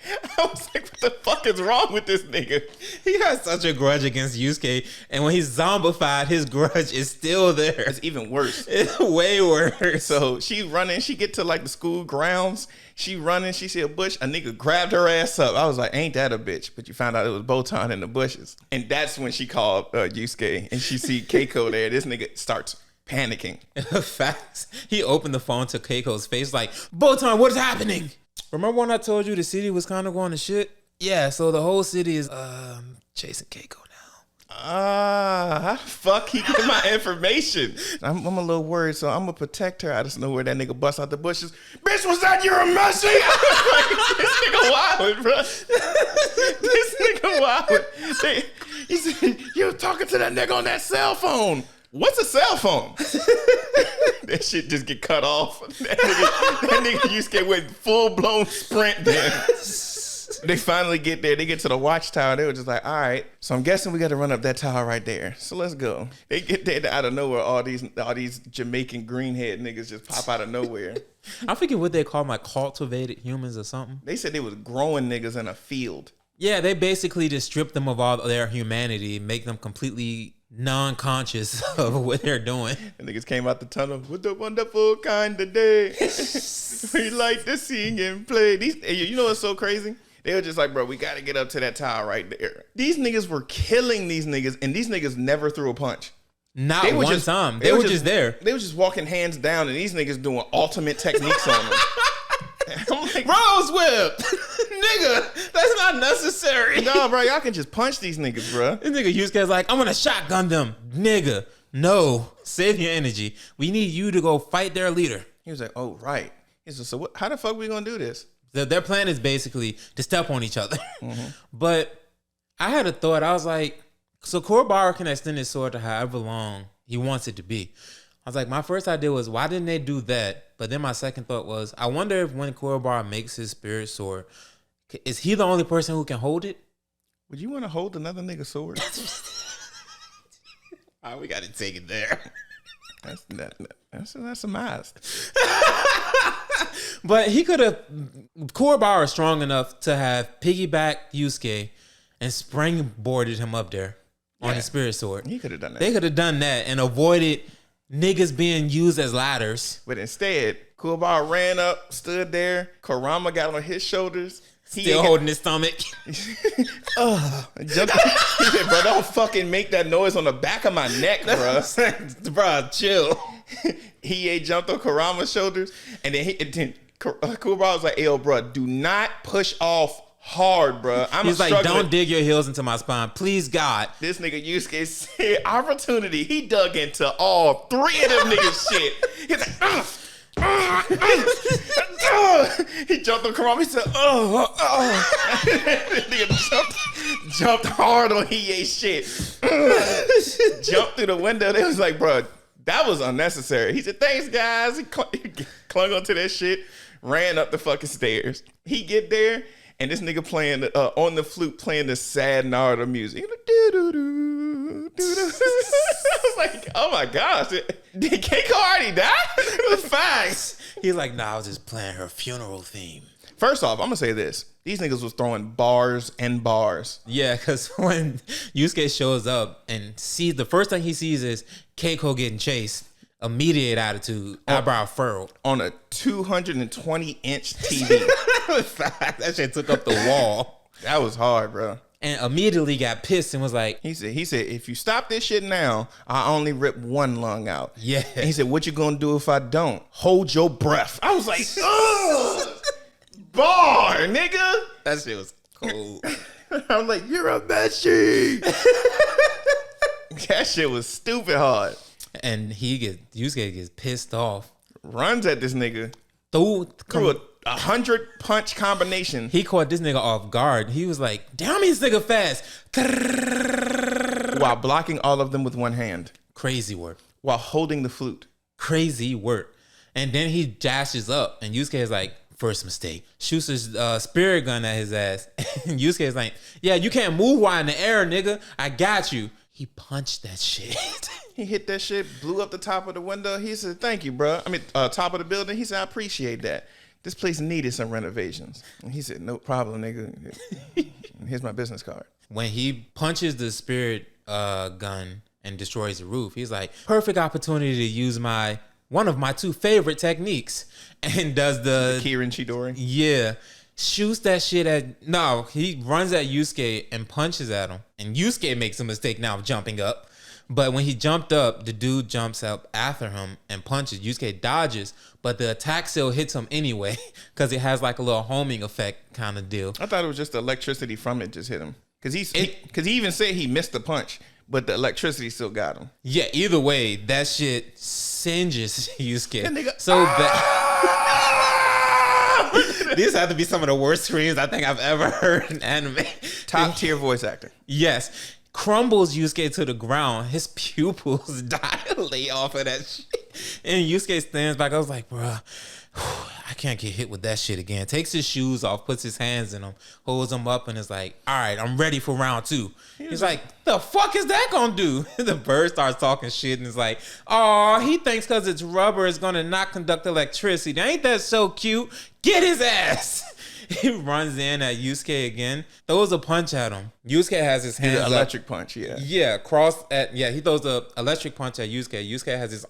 I was like, what the fuck is wrong with this nigga? He has such a grudge against Yusuke, and when he's zombified, his grudge is still there. It's even worse. It's way worse. So she running, she get to like the school grounds. She running, she see a bush. A nigga grabbed her ass up. I was like, ain't that a bitch? But you found out it was Botan in the bushes. And that's when she called Yusuke, and she see Keiko there. This nigga starts panicking. Facts. He opened the phone to Keiko's face like, Botan, what's happening? Remember when I told you the city was kind of going to shit? Yeah, so the whole city is chasing Keiko now. How the fuck he get my information? I'm a little worried, so I'm gonna protect her. I just know where that nigga bust out the bushes. Bitch, was that Urameshi? Like, this nigga wild, bro. This nigga wild. He said, you was talking to that nigga on that cell phone. What's a cell phone? That shit just get cut off. That nigga Yusuke went full blown sprint there. They finally get there. They get to the watchtower. They were just like, all right. So I'm guessing we got to run up that tower right there. So let's go. They get there out of nowhere. All these Jamaican greenhead niggas just pop out of nowhere. I forget what they call my cultivated humans or something. They said they was growing niggas in a field. Yeah, they basically just strip them of all their humanity, make them completely non-conscious of what they're doing. And niggas came out the tunnel. What a wonderful kind of day. We like to sing and play. You know what's so crazy? They were just like, bro, we got to get up to that tower right there. These niggas were killing these niggas, and these niggas never threw a punch. Not one time. They were just there. They were just walking hands down, and these niggas doing ultimate techniques on them. I'm like, Rose whip! Nigga, that's not necessary. No, bro, y'all can just punch these niggas, bro. This nigga Yusuke's like, I'm gonna shotgun them. Nigga, no. Save your energy. We need you to go fight their leader. He was like, oh, right. He said, so what, how the fuck we gonna do this? Their plan is basically to step on each other. Mm-hmm. But I had a thought. I was like, so Kurobara can extend his sword to however long he wants it to be. I was like, my first idea was, why didn't they do that? But then my second thought was, I wonder if when Kurobara makes his spirit sword, is he the only person who can hold it? Would you want to hold another nigga's sword? All right, we got to take it there. That's a must. But he could have, Kurobara is strong enough to have piggybacked Yusuke and springboarded him up there on his spirit sword. He could have done that. They could have done that and avoided niggas being used as ladders. But instead, Kurobara ran up, stood there. Kurama got on his shoulders. Still holding his stomach. Jumped. He said, bro, don't fucking make that noise on the back of my neck, bro. Bro, chill. He jumped on Kurama's shoulders. And then Kurobara was like, yo, bro, do not push off hard, bro. He's like, don't dig your heels into my spine. Please, God. This nigga Yusuke said, opportunity. He dug into all three of them niggas shit. He's like, he jumped on Kurama. He said, nigga jumped hard on Hiei's shit. Jumped through the window. They was like, bro, that was unnecessary. He said, thanks, guys. He clung onto that shit, ran up the fucking stairs. He get there, and this nigga playing on the flute, playing the sad Naruto music. I was like, oh my gosh, did Keiko already die? The facts. He's like, nah, I was just playing her funeral theme. First off, I'm gonna say this: these niggas was throwing bars and bars. Yeah, because when Yusuke shows up and sees, the first thing he sees is Keiko getting chased. Immediate attitude, eyebrow furrowed. On a 220-inch TV. That shit took up the wall. That was hard, bro. And immediately got pissed and was like, He said, if you stop this shit now, I only rip one lung out. yeah. And he said, what you gonna do if I don't? Hold your breath. I was like, ugh, bar, nigga. That shit was cool. I'm like, you're a Urameshi. That shit was stupid hard. And Yusuke gets pissed off. Runs at this nigga. Threw Through a 100 punch combination. He caught this nigga off guard. He was like, damn, this nigga fast. While blocking all of them with one hand. Crazy work. While holding the flute. Crazy work. And then he dashes up, and Yusuke is like, first mistake. Shoots his spirit gun at his ass. And Yusuke is like, yeah, you can't move while in the air, nigga. I got you. He punched that shit. He hit that shit, blew up the top of the window. He said, thank you, bro. I mean, top of the building. He said, I appreciate that. This place needed some renovations. And he said, no problem, nigga. Here's my business card. When he punches the spirit gun and destroys the roof, he's like, perfect opportunity to use one of my two favorite techniques. And does the Kirin Chidori. Yeah. Shoots that shit at... No, he runs at Yusuke and punches at him. And Yusuke makes a mistake now of jumping up. But when he jumped up, the dude jumps up after him and punches. Yusuke dodges, but the attack still hits him anyway because it has like a little homing effect kind of deal. I thought it was just the electricity from it just hit him. Because he even said he missed the punch, but the electricity still got him. Yeah, either way, that shit singes Yusuke. That nigga, so these have to be some of the worst screams I think I've ever heard in anime. Top tier voice acting. Yes. Crumbles Yusuke to the ground. His pupils dilate off of that shit. And Yusuke stands back. I was like, bruh, I can't get hit with that shit again. Takes his shoes off, puts his hands in them, holds them up, and is like, all right, I'm ready for round two. He's like, the fuck is that gonna do? The bird starts talking shit and is like, oh, he thinks because it's rubber it's gonna not conduct electricity. Ain't that so cute? Get his ass. He runs in at Yusuke again, throws a punch at him. Yusuke has his hands electric up. punch, yeah. Yeah, he throws the electric punch at Yusuke. Yusuke has his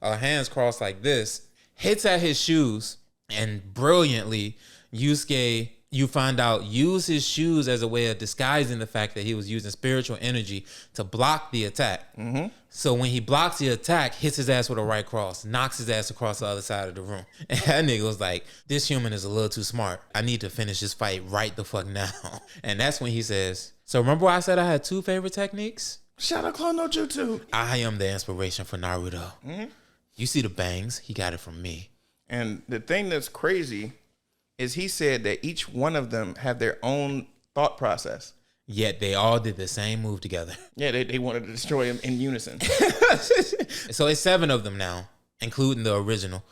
hands crossed like this, hits at his shoes, and brilliantly, Yusuke, you find out, used his shoes as a way of disguising the fact that he was using spiritual energy to block the attack. Mm-hmm. So when he blocks the attack, hits his ass with a right cross, knocks his ass across the other side of the room. And that nigga was like, this human is a little too smart. I need to finish this fight right the fuck now. And that's when he says, so remember why I said I had two favorite techniques? Shout out Clone no Jutsu. I am the inspiration for Naruto. Mm-hmm. You see the bangs? He got it from me. And the thing that's crazy is he said that each one of them have their own thought process. Yet they all did the same move together. Yeah, they wanted to destroy him in unison. So it's 7 of them now, including the original.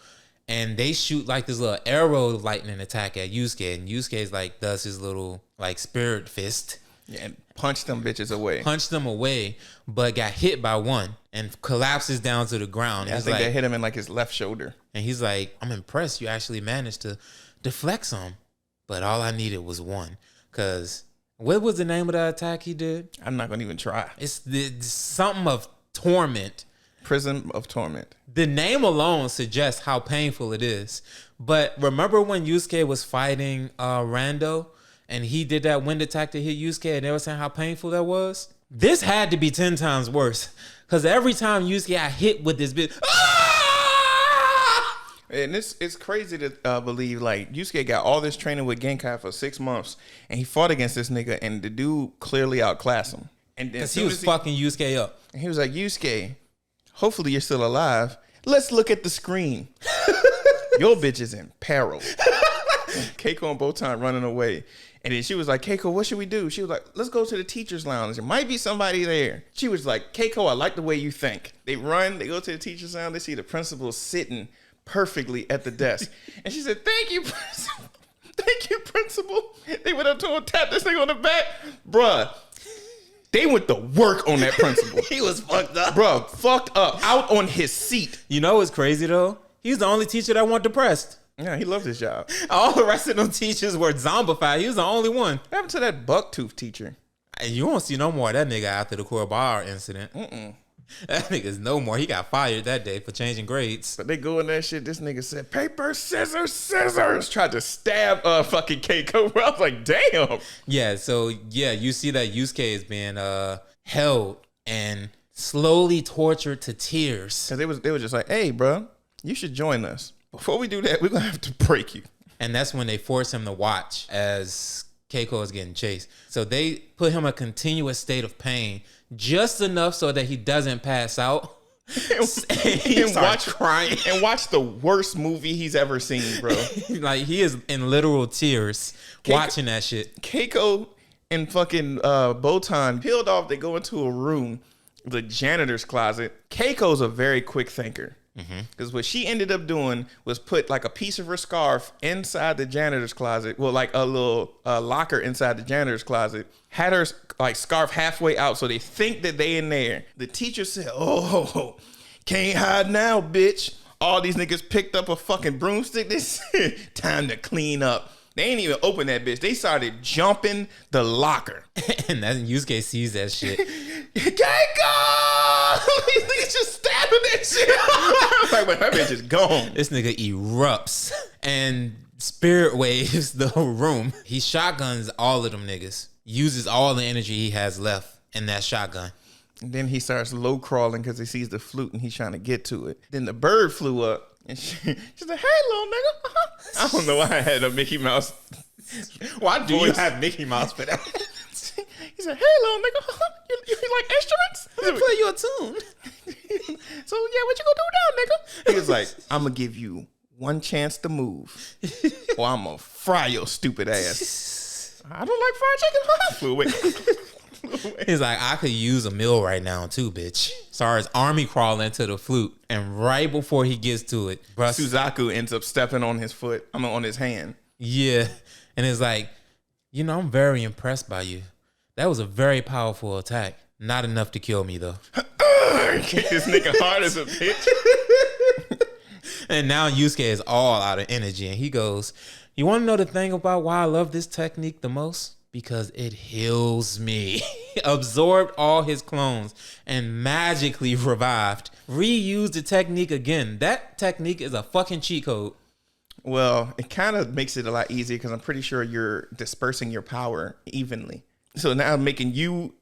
And they shoot like this little arrow lightning attack at Yusuke. And Yusuke's like does his little like spirit fist. Yeah, and punch them bitches away. Punched them away, but got hit by one and collapses down to the ground. Yeah, I think they hit him in like his left shoulder. And he's like, I'm impressed you actually managed to deflect some. But all I needed was one. Because what was the name of the attack he did? I'm not going to even try. It's something of torment. Prism of Torment. The name alone suggests how painful it is. But remember when Yusuke was fighting Rando and he did that wind attack to hit Yusuke and they were saying how painful that was? This had to be 10 times worse. Because every time Yusuke got hit with this bit, and it's crazy to believe like Yusuke got all this training with Genkai for 6 months and he fought against this nigga and the dude clearly outclassed him. And because he was fucking Yusuke up. And he was like, Yusuke, hopefully you're still alive. Let's look at the screen. Your bitch is in peril. Keiko and Botan running away. And then she was like, Keiko, what should we do? She was like, let's go to the teacher's lounge. There might be somebody there. She was like, Keiko, I like the way you think. They run, they go to the teacher's lounge. They see the principal sitting perfectly at the desk. And she said, thank you, principal. Thank you, principal. They went up to him, tapped this thing on the back. Bruh. They went to work on that principal. He was fucked up. Bro, fucked up. Out on his seat. You know what's crazy, though? He's the only teacher that wasn't depressed. Yeah, he loved his job. All the rest of them teachers were zombified. He was the only one. What happened to that bucktooth teacher? You won't see no more of that nigga after the Kuwabara incident. That nigga's no more. He got fired that day for changing grades. But they go in that shit. This nigga said, paper, scissors, scissors. Tried to stab fucking Keiko. I was like, damn. Yeah, so yeah, you see that Yusuke is being held and slowly tortured to tears. Cause they was just like, hey, bro, you should join us. Before we do that, we're gonna have to break you. And that's when they force him to watch as Keiko is getting chased. So they put him in a continuous state of pain, just enough so that he doesn't pass out. and watch crying and watch the worst movie he's ever seen, bro. Like he is in literal tears watching that shit. Keiko and fucking Botan peeled off. They go into a room, the janitor's closet. Keiko's a very quick thinker. Because what she ended up doing was put like a piece of her scarf inside the janitor's closet. Well, like a little locker inside the janitor's closet. Had her like scarf halfway out so they think that they in there. The teacher said, oh, can't hide now, bitch. All these niggas picked up a fucking broomstick. They said, time to clean up. They ain't even open that bitch. They started jumping the locker. And then Yusuke sees that shit. Keiko! These niggas just stabbing that shit. I was like, but that bitch is gone. This nigga erupts and spirit waves the whole room. He shotguns all of them niggas. Uses all the energy he has left in that shotgun. And then he starts low crawling because he sees the flute and he's trying to get to it. Then the bird flew up. And she's like, hey, little nigga. I don't know why I had a Mickey Mouse. Why do you have Mickey Mouse for that? He said, hey, little nigga. You like instruments? Let me play you a tune. So, yeah, what you gonna do now, nigga? He was like, I'm gonna give you one chance to move or I'm gonna fry your stupid ass. I don't like fried chicken. Flew away. He's like, I could use a meal right now too, bitch. Starts army crawling to the flute, and right before he gets to it, Suzaku ends up stepping on his foot. On his hand. Yeah, and it's like, I'm very impressed by you. That was a very powerful attack. Not enough to kill me though. This nigga hard as a bitch. And now Yusuke is all out of energy, and he goes, you want to know the thing about why I love this technique the most? Because it heals me. Absorbed all his clones and magically revived. Reused the technique again. That technique is a fucking cheat code. Well, it kind of makes it a lot easier because I'm pretty sure you're dispersing your power evenly. So now I'm making y'all,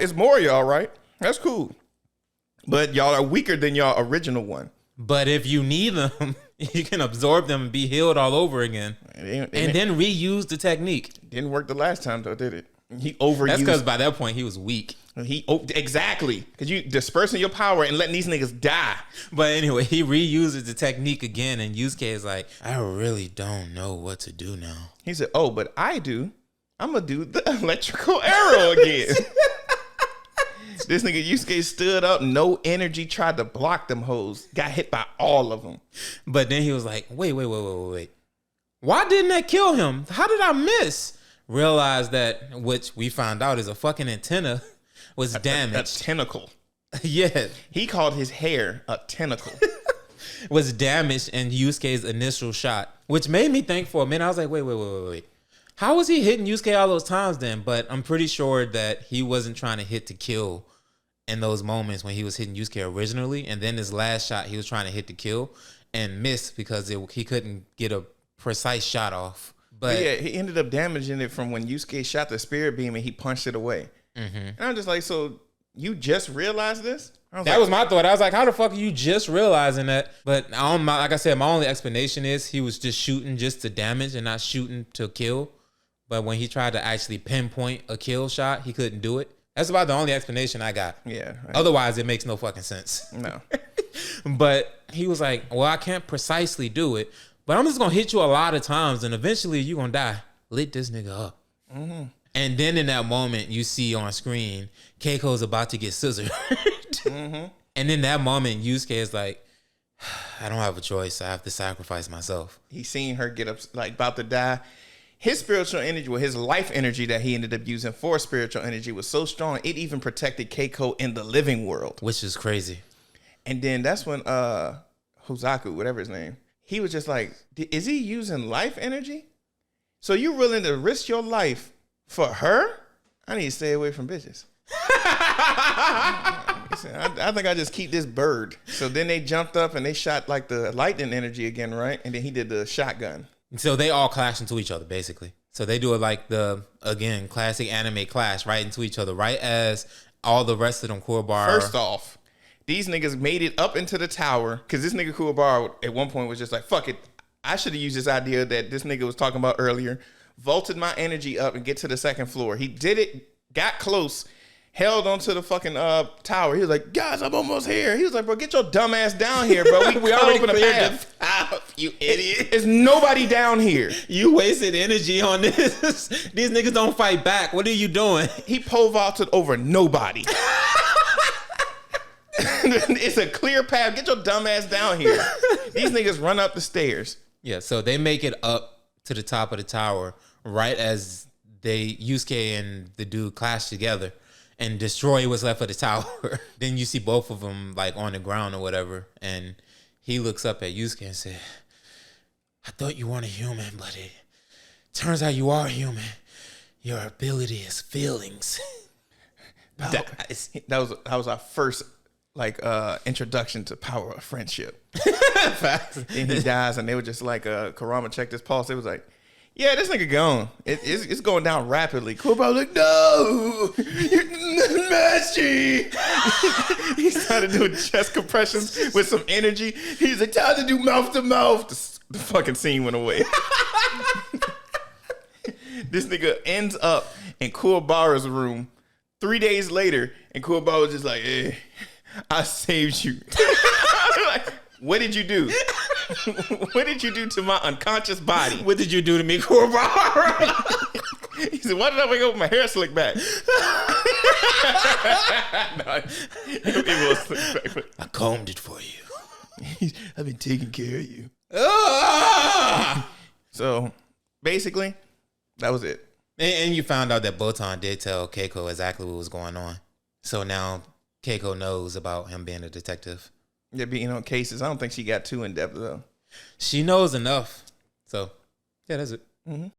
it's more y'all, right? That's cool. But y'all are weaker than y'all original one. But if you need them, you can absorb them and be healed all over again. And then reuse the technique. Didn't work the last time though, did it? He overused. That's because by that point he was weak. Exactly. Because you dispersing your power and letting these niggas die. But anyway, he reuses the technique again, and Yusuke is like, I really don't know what to do now. He said, oh, but I do. I'm going to do the electrical arrow again. This nigga Yusuke stood up, no energy, tried to block them hoes. Got hit by all of them. But then he was like, wait. Why didn't that kill him? How did I miss? Realized that, which we found out is a fucking antenna, was damaged. A tentacle. Yeah. He called his hair a tentacle. Was damaged in Yusuke's initial shot, which made me think for a minute. I was like, wait. How was he hitting Yusuke all those times then? But I'm pretty sure that he wasn't trying to hit to kill in those moments when he was hitting Yusuke originally. And then his last shot, he was trying to hit to kill and missed because he couldn't get a precise shot off. But yeah, he ended up damaging it from when Yusuke shot the spirit beam and he punched it away. Mm-hmm. And I'm just like, so you just realized this? That was my thought. I was like, how the fuck are you just realizing that? But like I said, my only explanation is he was just shooting just to damage and not shooting to kill. But when he tried to actually pinpoint a kill shot, he couldn't do it. That's about the only explanation I got. Yeah. Right. Otherwise, it makes no fucking sense. No. But he was like, well, I can't precisely do it, but I'm just going to hit you a lot of times and eventually you're going to die. Lit this nigga up. Mm-hmm. And then in that moment, you see on screen, Keiko's about to get scissored. Mm-hmm. And in that moment, Yusuke is like, I don't have a choice. I have to sacrifice myself. He seen her get up, like about to die. His spiritual energy, his life energy that he ended up using for spiritual energy was so strong, it even protected Keiko in the living world. Which is crazy. And then that's when Hozaku, whatever his name, he was just like, is he using life energy? So you willing to risk your life for her? I need to stay away from bitches. I think I just keep this bird. So then they jumped up and they shot like the lightning energy again, right? And then he did the shotgun. So they all clash into each other, basically. So they do it like the, again, classic anime clash right into each other, right as all the rest of them Kuwabara. First off, these niggas made it up into the tower because this nigga Kuwabara at one point was just like, fuck it. I should have used this idea that this nigga was talking about earlier, vaulted my energy up and get to the second floor. He did it, got close, held onto the fucking tower. He was like, guys, I'm almost here. He was like, bro, get your dumb ass down here, bro. We already open a path. You idiot. There's nobody down here. You wasted energy on this. These niggas don't fight back. What are you doing? He pole vaulted over nobody. It's a clear path. Get your dumb ass down here. These niggas run up the stairs. Yeah, so they make it up to the top of the tower right as Yusuke and the dude clash together and destroy what's left of the tower. Then you see both of them like on the ground or whatever, and he looks up at Yusuke and said, I thought you weren't a human, but it turns out you are human. Your ability is feelings. That was our first introduction to power of friendship. And he dies, and they were just like, Kurama checked his pulse. It was like, yeah, this nigga gone. It's going down rapidly. Kurama was like, no, Machi. He started doing chest compressions with some energy. He's like, time to do mouth to mouth. The fucking scene went away. This nigga ends up in Kuwabara's room 3 days later, and Kuwabara was just like, hey, I saved you. Like, what did you do? What did you do to my unconscious body? What did you do to me, Kuwabara? He said, why did I wake up with my hair slicked back? I combed it for you. I've been taking care of you. Ah! So, basically, that was it. And you found out that Botan did tell Keiko exactly what was going on. So now Keiko knows about him being a detective. Yeah, being on cases. I don't think she got too in depth, though. She knows enough. So, yeah, that's it. Mm-hmm.